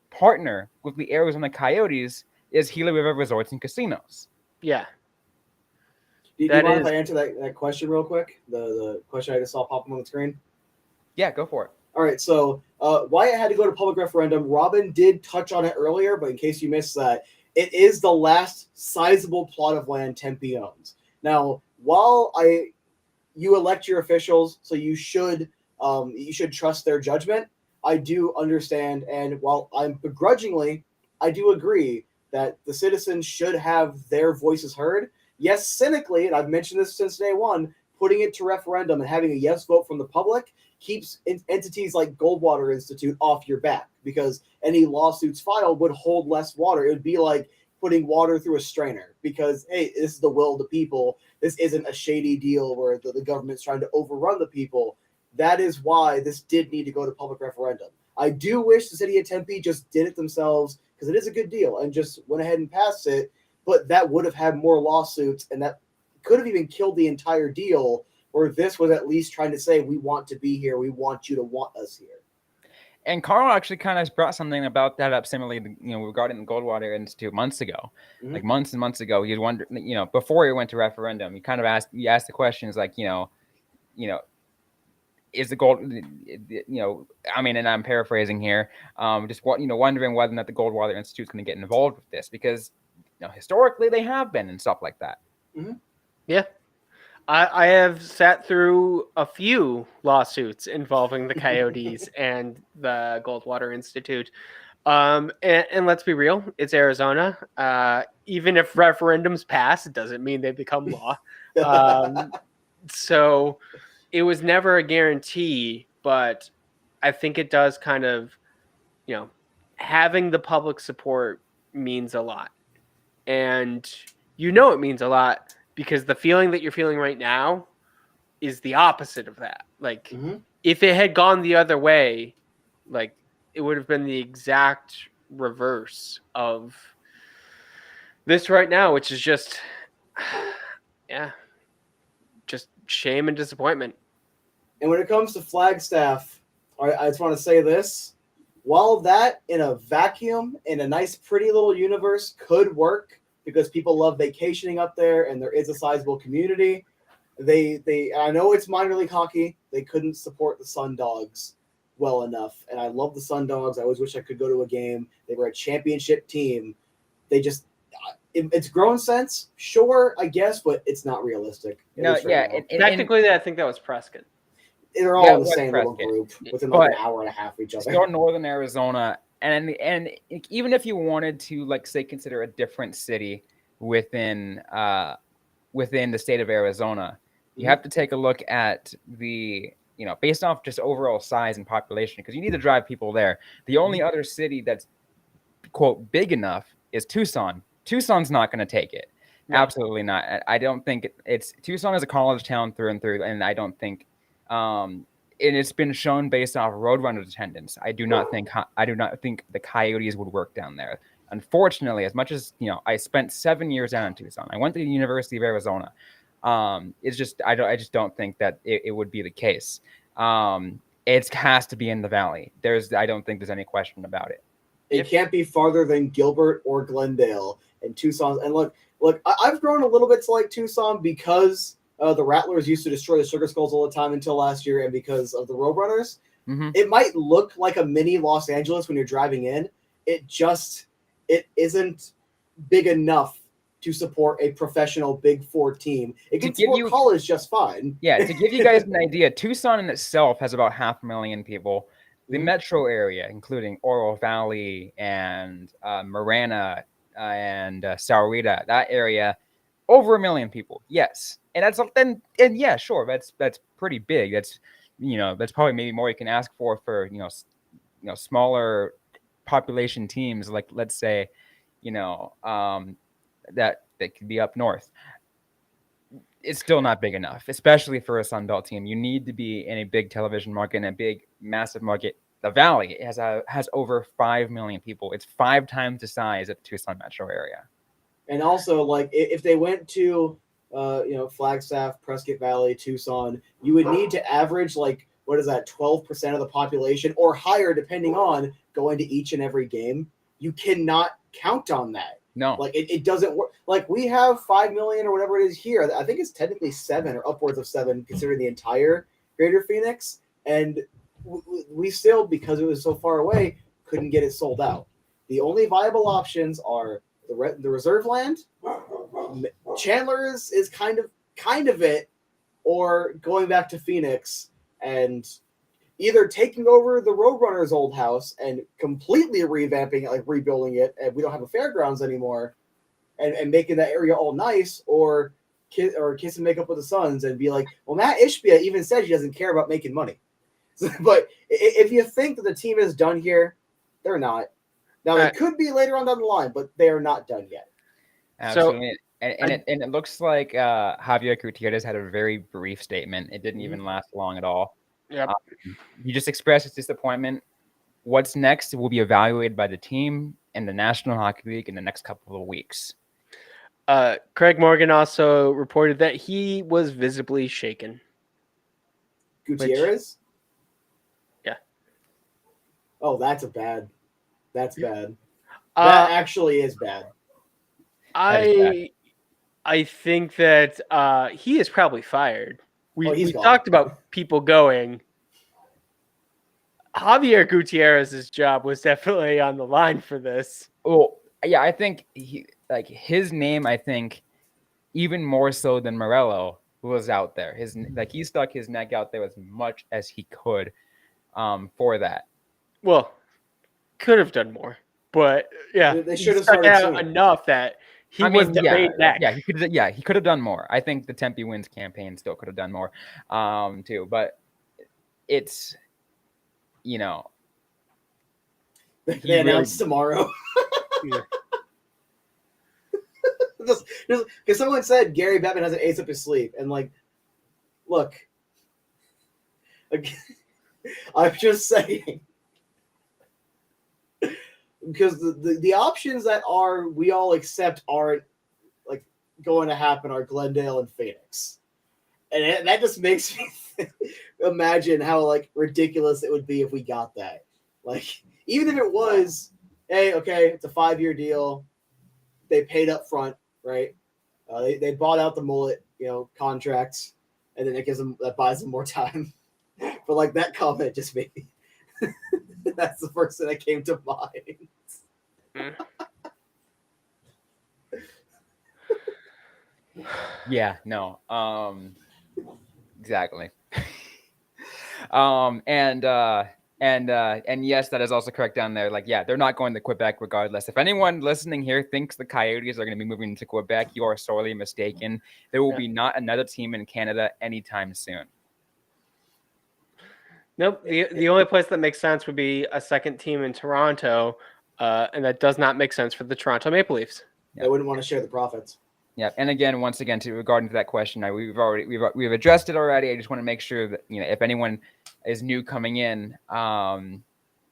partner with the Arizona Coyotes is Gila River Resorts and Casinos. Yeah. Do you mind if I answer that question real quick? The question I just saw pop up on the screen? Yeah, go for it. All right, so why it had to go to public referendum, Robyn did touch on it earlier, but in case you missed that, it is the last sizable plot of land Tempe owns. Now, while you elect your officials, so you should trust their judgment, I do understand, and while I'm begrudgingly, I do agree that the citizens should have their voices heard. Yes, cynically, and I've mentioned this since day one, putting it to referendum and having a yes vote from the public keeps entities like Goldwater Institute off your back, because any lawsuits filed would hold less water. It would be like putting water through a strainer, because, hey, this is the will of the people. This isn't a shady deal where the government's trying to overrun the people. That is why this did need to go to public referendum. I do wish the city of Tempe just did it themselves, because it is a good deal, and just went ahead and passed it, but that would have had more lawsuits, and that could have even killed the entire deal, where this was at least trying to say, we want to be here, we want you to want us here. And Carl actually kind of brought something about that up similarly, regarding the Goldwater Institute months ago, like months and months ago. You'd wonder, before it went to referendum, you kind of asked the questions like, is the gold, and I'm paraphrasing here, wondering whether or not the Goldwater Institute is going to get involved with this, because historically they have been and stuff like that. Yeah. I have sat through a few lawsuits involving the Coyotes and the Goldwater Institute. And let's be real, it's Arizona. Even if referendums pass, it doesn't mean they become law. So it was never a guarantee, but I think it does kind of, having the public support means a lot. And it means a lot, because the feeling that you're feeling right now is the opposite of that. Like, if it had gone the other way, like, it would have been the exact reverse of this right now, which is just, just shame and disappointment. And when it comes to Flagstaff, I just want to say this. While that in a vacuum, in a nice, pretty little universe, could work, because people love vacationing up there and there is a sizable community, I know it's minor league hockey, they couldn't support the Sun Dogs well enough. And I love the Sun Dogs. I always wish I could go to a game. They were a championship team. They just, it's grown sense, sure, I guess, but it's not realistic. Technically, I think that was Prescott. They're all in the same little group within like an hour and a half of each other. Still northern Arizona. And even if you wanted to, like, say, consider a different city within the state of Arizona, you have to take a look at the, based off just overall size and population, because you need to drive people there. The only other city that's, quote, big enough is Tucson. Tucson's not going to take it. No. Absolutely not. I don't think Tucson is a college town through and through, and I don't think, and it's been shown based off Roadrunner attendance. I do not think the Coyotes would work down there. Unfortunately, as much as I spent 7 years down in Tucson, I went to the University of Arizona. It's just I just don't think that it would be the case. It has to be in the Valley. I don't think there's any question about it. It can't be farther than Gilbert or Glendale and Tucson. And look, I've grown a little bit to like Tucson because the Rattlers used to destroy the Sugar Skulls all the time until last year, and because of the Roadrunners. It might look like a mini Los Angeles when you're driving in. It isn't big enough to support a professional Big Four team. It can support college just fine. Yeah, to give you guys an idea, Tucson in itself has about 500,000 people. The metro area, including Oro Valley and Marana and Sahuarita, that area, over 1 million people. Yes, and yeah, sure, that's pretty big. That's that's probably maybe more you can ask for smaller population teams, like let's say, that could be up north. It's still not big enough, especially for a Sun Belt team. You need to be in a big television market, in a big, massive market. The Valley has over 5 million people. It's 5 times the size of the Tucson metro area. And also, like, if they went to, Flagstaff, Prescott Valley, Tucson, you would need to average, like, what is that, 12% of the population or higher, depending on going to each and every game. You cannot count on that. No. Like, it doesn't work. Like, we have 5 million or whatever it is here. I think it's technically 7 or upwards of 7, considering the entire Greater Phoenix. And we still, because it was so far away, couldn't get it sold out. The only viable options are the reserve land. Chandler is kind of it, or going back to Phoenix and either taking over the Roadrunners' old house and completely revamping it, like rebuilding it, and we don't have a fairgrounds anymore, and making that area all nice, or kiss and make up with the Suns and be like, well, Matt Ishbia even said he doesn't care about making money. But if you think that the team is done here, they're not. Now, it could be later on down the line, but they are not done yet. Absolutely. So, it looks like Javier Gutierrez had a very brief statement. It didn't even last long at all. Yep. He just expressed his disappointment. What's next will be evaluated by the team and the National Hockey League in the next couple of weeks. Craig Morgan also reported that he was visibly shaken. Gutierrez? Yeah. Oh, that's bad. That actually is bad. I think that he is probably fired. We talked about people going. Javier Gutierrez's job was definitely on the line for this. Oh, yeah, I think his name, I think, even more so than Morello, who was out there. He stuck his neck out there as much as he could for that. Well, could have done more, but yeah, they should have stuck out sooner. Enough that he was the main neck. Yeah, he could have done more. I think the Tempe Wins campaign still could have done more, too. But it's, they announced tomorrow. Because someone said Gary Bettman has an ace up his sleeve, and look, I'm just saying, because the options that we all accept aren't going to happen are Glendale and Phoenix, and that just makes me imagine how ridiculous it would be if we got that. Even if it was, hey, okay, it's a 5-year deal, they paid up front. Right, they bought out the mullet, contracts, and then that buys them more time. But that comment just made me. That's the first thing that came to mind. Yeah, no, exactly. And yes, that is also correct down there. They're not going to Quebec regardless. If anyone listening here thinks the Coyotes are going to be moving to Quebec, you are sorely mistaken. There will be not another team in Canada anytime soon. Nope. The only place that makes sense would be a second team in Toronto, and that does not make sense for the Toronto Maple Leafs. They wouldn't want to share the profits. Yeah, and again, once again, regarding to that question, we've addressed it already. I just want to make sure that if anyone is new coming in,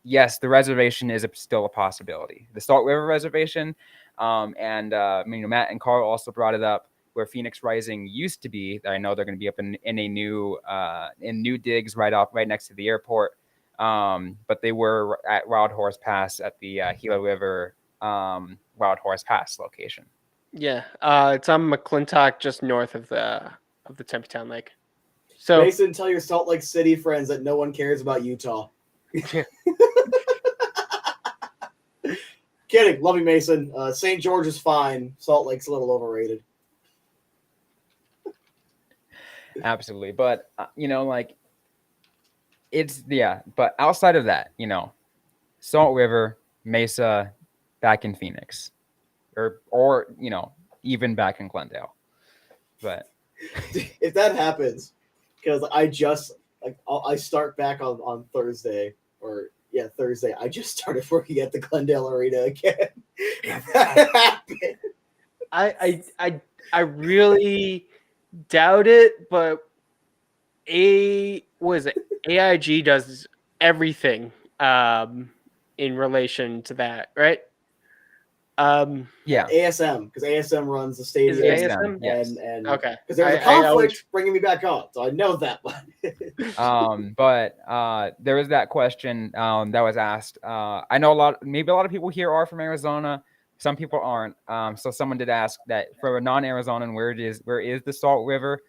yes, the reservation is still a possibility. The Salt River Reservation, and Matt and Carl also brought it up, where Phoenix Rising used to be. I know they're going to be up in a new new digs right next to the airport, but they were at Wild Horse Pass at the Gila River Wild Horse Pass location. Yeah, it's on McClintock, just north of the Tempe Town Lake. So Mason, tell your Salt Lake City friends that no one cares about Utah. Kidding, love you, Mason. St. George is fine. Salt Lake's a little overrated. Absolutely, but but outside of that, Salt River, Mesa, back in Phoenix, or even back in Glendale. But if that happens, because I just like I start back on Thursday Thursday. I just started working at the Glendale Arena again. That happened. I really doubt it, but AIG does everything in relation to that, right? Yeah. ASM, because ASM runs the stadium. Is it ASM? Yes. And Okay. because there was a conflict bringing me back on, so I know that one. But there was that question that was asked. I know maybe a lot of people here are from Arizona. Some people aren't. So someone did ask that for a non-Arizonan, where is the Salt River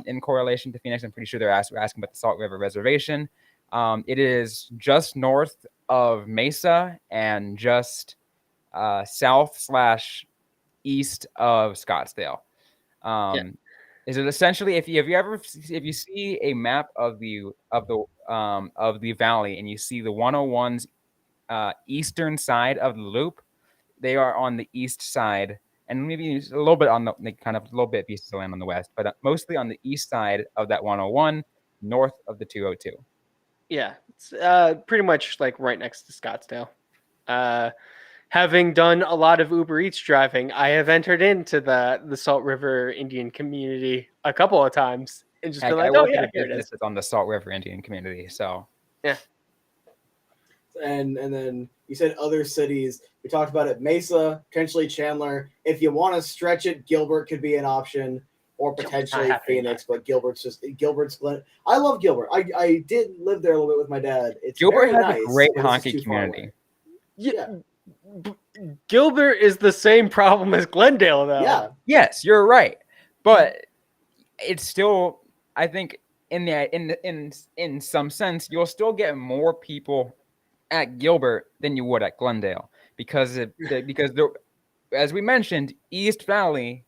in correlation to Phoenix? I'm pretty sure they're asking about the Salt River Reservation. It is just north of Mesa and just south/east of Scottsdale. Is it essentially if you see a map of the valley and you see the 101's eastern side of the loop, they are on the east side, and maybe a little bit on the kind of a little bit east of the land on the west, but mostly on the east side of that 101, north of the 202. Yeah, it's pretty much like right next to Scottsdale. Having done a lot of Uber Eats driving, I have entered into the Salt River Indian community a couple of times and just been like, I work yeah, at a here it business is. that's on the Salt River Indian community, so yeah. And then you said other cities. We talked about it. Mesa, potentially Chandler. If you want to stretch it, Gilbert could be an option, or potentially Phoenix. But Gilbert's Glen. I love Gilbert. I did live there a little bit with my dad. It's Gilbert very has nice, a great but it's just hockey too far community. away. Yeah. Gilbert is the same problem as Glendale, though. Yeah. Yes, you're right, but it's still, I think, in some sense, you'll still get more people at Gilbert than you would at Glendale because as we mentioned, East Valley,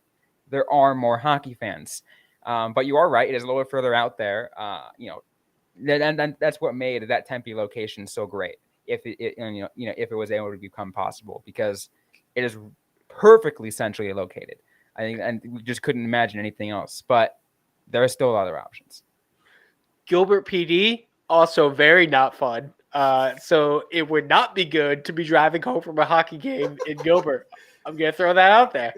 there are more hockey fans. But you are right; it is a little bit further out there. And that's what made that Tempe location so great. If if it was able to become possible, because it is perfectly centrally located. I think, and we just couldn't imagine anything else. But there are still other options. Gilbert PD, also very not fun. So it would not be good to be driving home from a hockey game in Gilbert. I'm gonna throw that out there.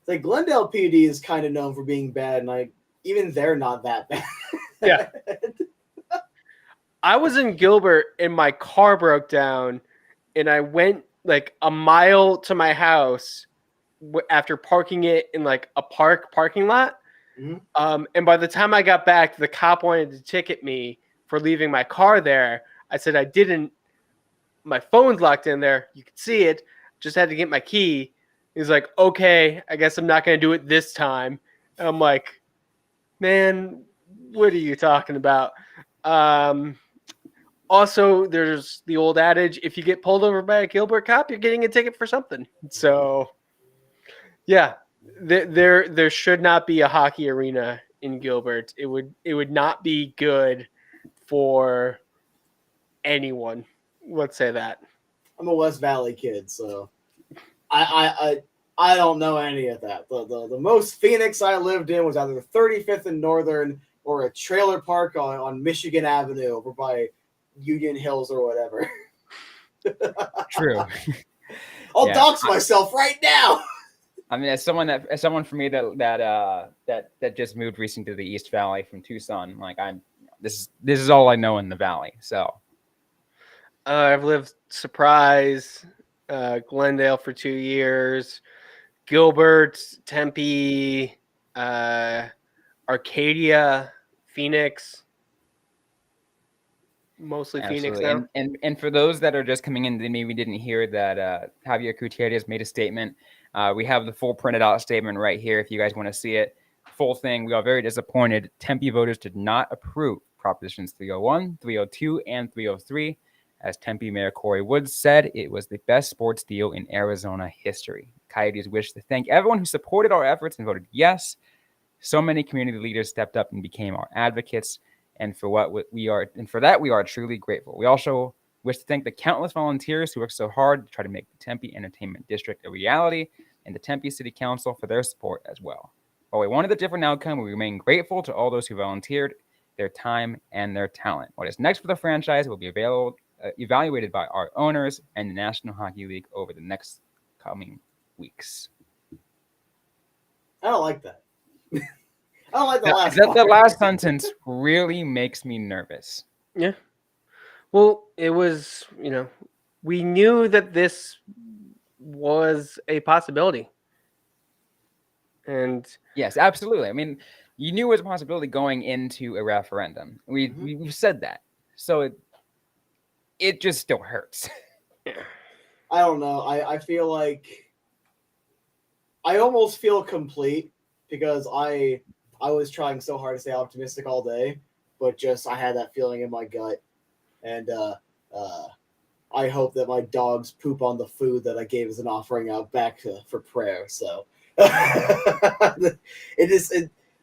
Like Glendale PD is kind of known for being bad, and even they're not that bad. Yeah. I was in Gilbert and my car broke down, and I went like a mile to my house after parking it in like a parking lot. Mm-hmm. And by the time I got back, the cop wanted to ticket me for leaving my car there. I said I didn't. My phone's locked in there. You could see it. Just had to get my key. He's like, okay, I guess I'm not going to do it this time. And I'm like, man, what are you talking about? Also, there's the old adage, if you get pulled over by a Gilbert cop, you're getting a ticket for something. So, yeah, there should not be a hockey arena in Gilbert. It would not be good for anyone. Let's say that. I'm a West Valley kid, so I don't know any of that. The most Phoenix I lived in was either 35th and Northern or a trailer park on Michigan Avenue over by Union Hills or whatever. True. I'll dox myself right now. I mean, as someone for me that just moved recently to the East Valley from Tucson, like this is all I know in the Valley. So I've lived Surprise, Glendale for 2 years, Gilbert, Tempe, Arcadia, Phoenix. Mostly Phoenix now. And for those that are just coming in, they maybe didn't hear that Javier Gutierrez made a statement. We have the full printed out statement right here if you guys want to see it. Full thing. We are very disappointed. Tempe voters did not approve Propositions 301, 302, and 303. As Tempe Mayor Corey Woods said, it was the best sports deal in Arizona history. Coyotes wish to thank everyone who supported our efforts and voted yes. So many community leaders stepped up and became our advocates. And for that we are truly grateful. We also wish to thank the countless volunteers who worked so hard to try to make the Tempe Entertainment District a reality, and the Tempe City Council for their support as well. While we wanted a different outcome, we remain grateful to all those who volunteered their time, and their talent. What is next for the franchise will be evaluated by our owners and the National Hockey League over the next coming weeks. I don't like that. I don't like the last The part. last sentence really makes me nervous. Yeah. Well, it was, we knew that this was a possibility. And yes, absolutely. I mean, you knew it was a possibility going into a referendum. We've said that. So it just still hurts. I don't know. I feel like I almost feel complete because I was trying so hard to stay optimistic all day, but just I had that feeling in my gut, and I hope that my dogs poop on the food that I gave as an offering out back for prayer. So it is.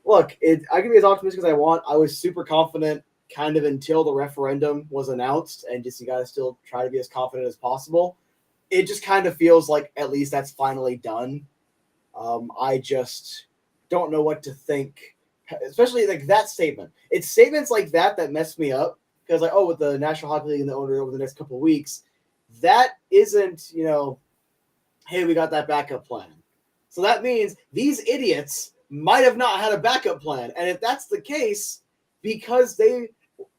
I can be as optimistic as I want. I was super confident kind of until the referendum was announced, and just you got to still try to be as confident as possible. It just kind of feels like at least that's finally done. I just don't know what to think, especially like that statement. It's statements like that mess me up because like, oh, with the National Hockey League and the owner over the next couple of weeks, that isn't, hey, we got that backup plan. So that means these idiots might have not had a backup plan. And if that's the case, because they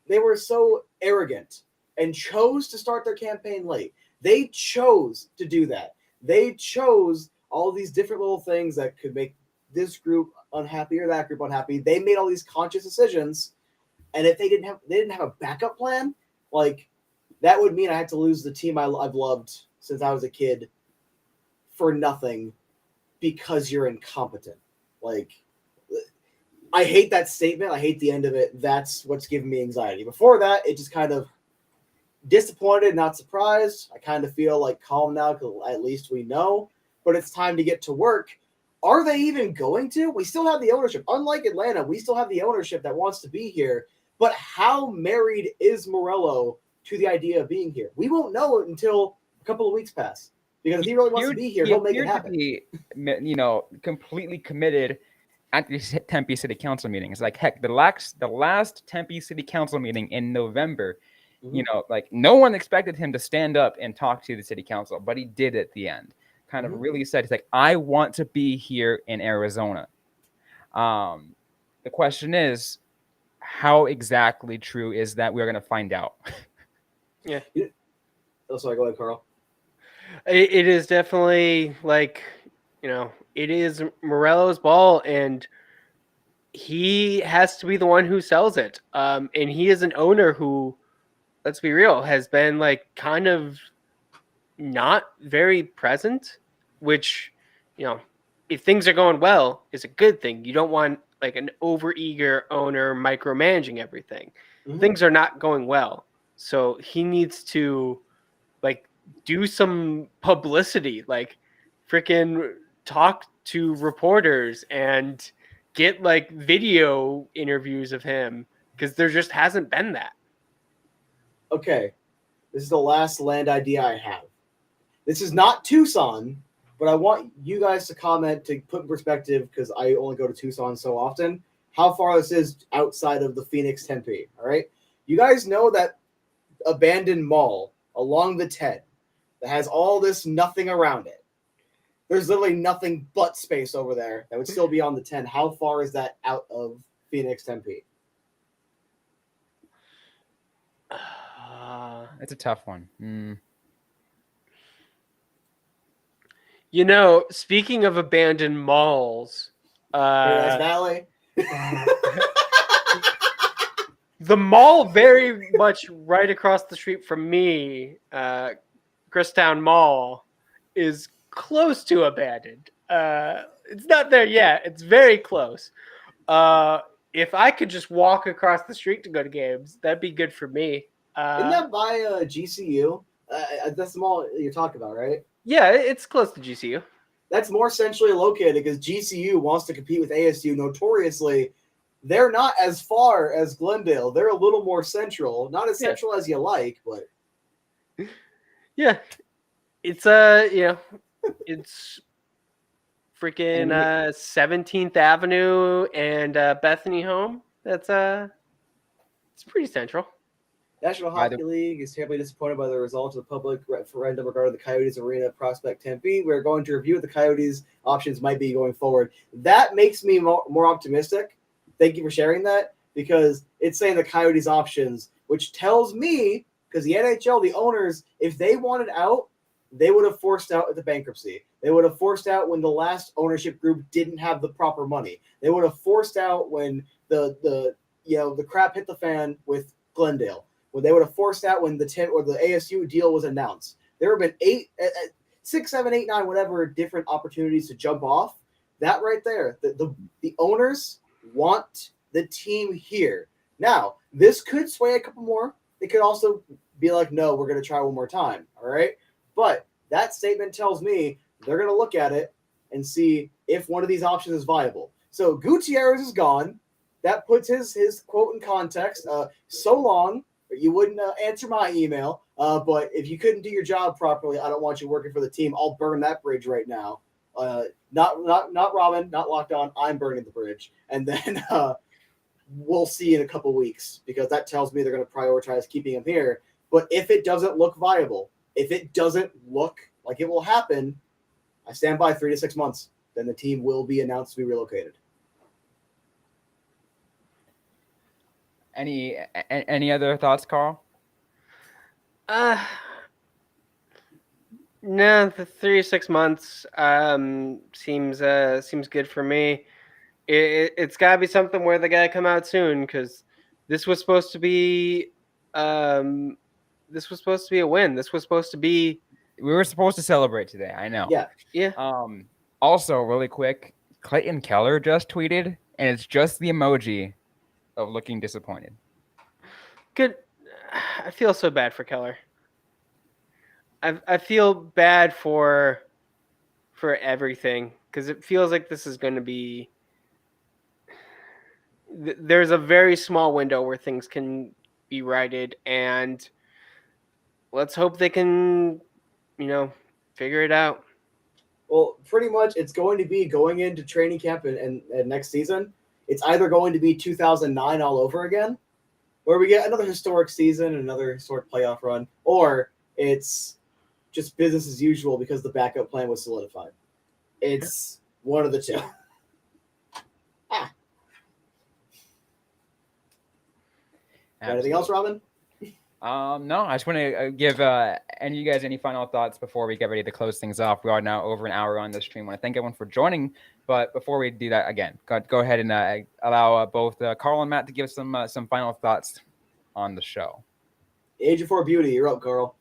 were so arrogant and chose to start their campaign late, they chose to do that. They chose all these different little things that could make this group unhappy or that group unhappy. They made all these conscious decisions, and if they didn't have a backup plan, like that would mean I had to lose the team I've loved since I was a kid for nothing because you're incompetent. Like, I hate that statement. I hate the end of it. That's what's giving me anxiety. Before that, it just kind of disappointed, not surprised. I kind of feel like calm now because at least we know. But it's time to get to work. Are they even going to? We still have the ownership. Unlike Atlanta, we still have the ownership that wants to be here. But how married is Morello to the idea of being here? We won't know it until a couple of weeks pass. Because if he really wants to be here, he'll make it happen. Be, completely committed at the Tempe City Council meeting. It's like, heck, the last Tempe City Council meeting in November, like no one expected him to stand up and talk to the city council, but he did at the end. Kind of really said, he's like, I want to be here in Arizona. The question is, how exactly true is that? We're going to find out. Yeah. Oh, sorry, go ahead, Carl. It is definitely like, it is Morello's ball, and he has to be the one who sells it. And he is an owner who, let's be real, has been like kind of not very present, which, if things are going well, is a good thing. You don't want like an overeager owner micromanaging everything. Mm-hmm. Things are not going well. So he needs to like do some publicity, like freaking talk to reporters and get like video interviews of him, because there just hasn't been that. Okay, this is the last land idea I have. This is not Tucson, but I want you guys to comment to put in perspective, because I only go to Tucson so often, how far this is outside of the Phoenix Tempe. All right, you guys know that abandoned mall along the 10 that has all this nothing around it. There's literally nothing but space over there that would still be on the 10. How far is that out of Phoenix Tempe? It's a tough one. Speaking of abandoned malls, Paradise Valley. The mall very much right across the street from me, Christown Mall, is close to abandoned. It's not there yet. It's very close. If I could just walk across the street to go to games, that'd be good for me. Isn't that by GCU? That's the mall you're talking about, right? Yeah, it's close to GCU. That's more centrally located because GCU wants to compete with ASU. Notoriously, they're not as far as Glendale. They're a little more central. Not as central as you like, but yeah, it's it's freaking 17th Avenue and Bethany Home. That's It's pretty central. National Hockey League is terribly disappointed by the results of the public referendum regarding the Coyotes Arena prospect Tempe. We're going to review what the Coyotes' options might be going forward. That makes me more optimistic. Thank you for sharing that, because it's saying the Coyotes' options, which tells me, because the NHL, the owners, if they wanted out, they would have forced out at the bankruptcy. They would have forced out when the last ownership group didn't have the proper money. They would have forced out when the crap hit the fan with Glendale. When they would have forced out when the ASU deal was announced. There have been 6, 7, 8, 9, whatever different opportunities to jump off. That right there, the owners want the team here. Now, this could sway a couple more. It could also be like, no, we're going to try one more time. All right. But that statement tells me they're going to look at it and see if one of these options is viable. So Gutierrez is gone. That puts his quote in context. So long. You wouldn't answer my email, but if you couldn't do your job properly, I don't want you working for the team. I'll burn that bridge right now. Not Robyn, not Locked On. I'm burning the bridge, and then we'll see in a couple weeks, because that tells me they're going to prioritize keeping him here. But if it doesn't look viable, if it doesn't look like it will happen, I stand by 3 to 6 months. Then the team will be announced to be relocated. Any other thoughts, Carl? No, the 3 to 6 months seems good for me. It's got to be something where they got to come out soon, because this was supposed to be a win. This was supposed to be. We were supposed to celebrate today. I know. Yeah. Also, really quick, Clayton Keller just tweeted, and it's just the emoji of looking disappointed. Good. I feel so bad for Keller. I feel bad for everything, because it feels like this is going to be. There's a very small window where things can be righted, and let's hope they can, figure it out. Well, pretty much it's going to be going into training camp and next season. It's either going to be 2009 all over again, where we get another historic season and another historic playoff run, or it's just business as usual because the backup plan was solidified. It's one of the two. Anything else, Robyn? No, I just want to give any of you guys any final thoughts before we get ready to close things off. We are now over an hour on this stream. I want to thank everyone for joining. But before we do that, again, go ahead and allow both Carl and Matt to give some final thoughts on the show. Age of 4 Beauty, you're up, Carl.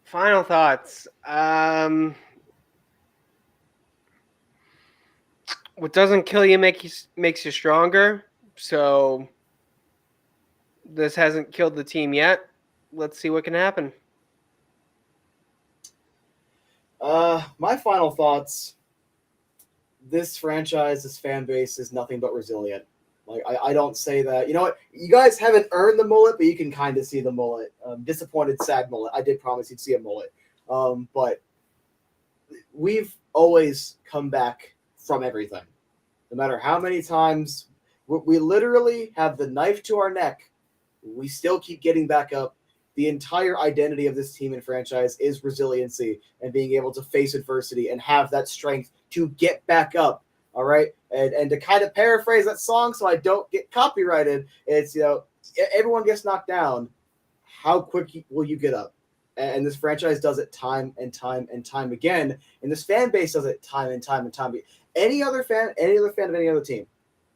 Final thoughts. What doesn't kill you makes you stronger. So this hasn't killed the team yet. Let's see what can happen. My final thoughts. This franchise, this fan base is nothing but resilient. Like, I don't say that. You know what? You guys haven't earned the mullet, but you can kind of see the mullet. Disappointed, sad mullet. I did promise you'd see a mullet. But we've always come back from everything. No matter how many times we literally have the knife to our neck, we still keep getting back up. The entire identity of this team and franchise is resiliency and being able to face adversity and have that strength to get back up. All right. And to kind of paraphrase that song so I don't get copyrighted, it's, everyone gets knocked down. How quick will you get up? And this franchise does it time and time and time again. And this fan base does it time and time and time again. Any other fan of any other team,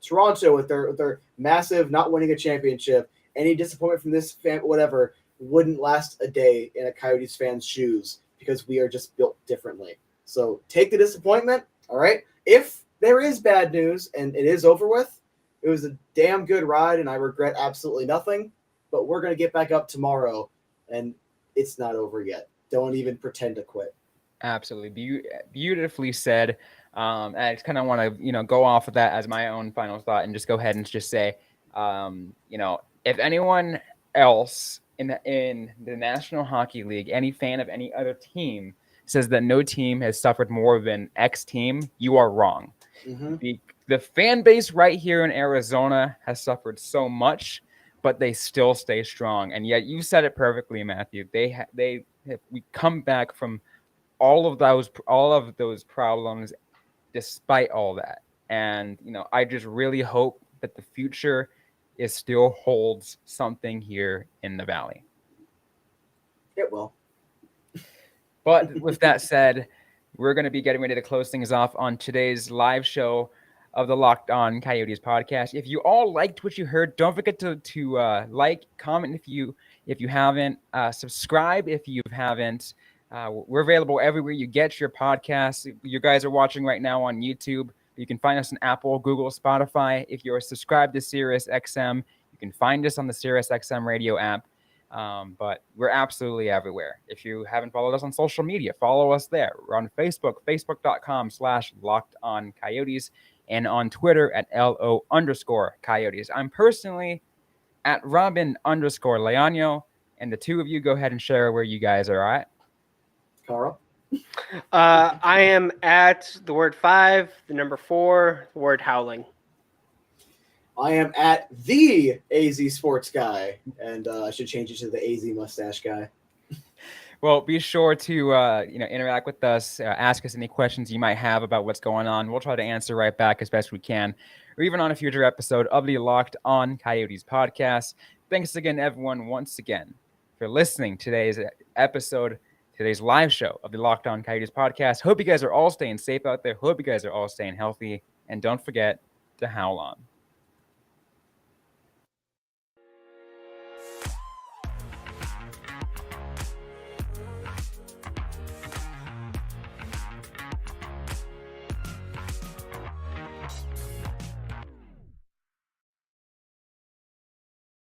Toronto with their massive not winning a championship, any disappointment from this fan, whatever, wouldn't last a day in a Coyotes fan's shoes, because we are just built differently. So take the disappointment, all right? If there is bad news and it is over with, it was a damn good ride and I regret absolutely nothing, but we're going to get back up tomorrow and it's not over yet. Don't even pretend to quit. Absolutely. Beautifully said. I just kind of want to, go off of that as my own final thought and just go ahead and just say, if anyone else in the National Hockey League, any fan of any other team says that no team has suffered more than X team, you are wrong. Mm-hmm. The fan base right here in Arizona has suffered so much, but they still stay strong. And yet, you said it perfectly, Matthew. We come back from all of those problems, despite all that. And I just really hope that the future still holds something here in the Valley. It will. But with that said, we're going to be getting ready to close things off on today's live show of the Locked On Coyotes podcast. If you all liked what you heard, don't forget to like, comment if you haven't, subscribe if you haven't. We're available everywhere you get your podcasts. You guys are watching right now on YouTube. You can find us on Apple, Google, Spotify. If you're subscribed to Sirius XM, you can find us on the Sirius XM radio app. But we're absolutely everywhere. If you haven't followed us on social media, follow us there. We're on Facebook, facebook.com/LockedOnCoyotes, and on Twitter at LO_Coyotes. I'm personally at Robyn_Leano, and the two of you go ahead and share where you guys are at. Carl? I am at the word 5, the number 4, the word howling. I am at the AZ Sports Guy, and I should change it to the AZ Mustache Guy. Well, be sure to interact with us, ask us any questions you might have about what's going on. We'll try to answer right back as best we can, or even on a future episode of the Locked On Coyotes podcast. Thanks again, everyone, once again, for listening to today's episode, today's live show of the Locked On Coyotes podcast. Hope you guys are all staying safe out there. Hope you guys are all staying healthy, and don't forget to howl on.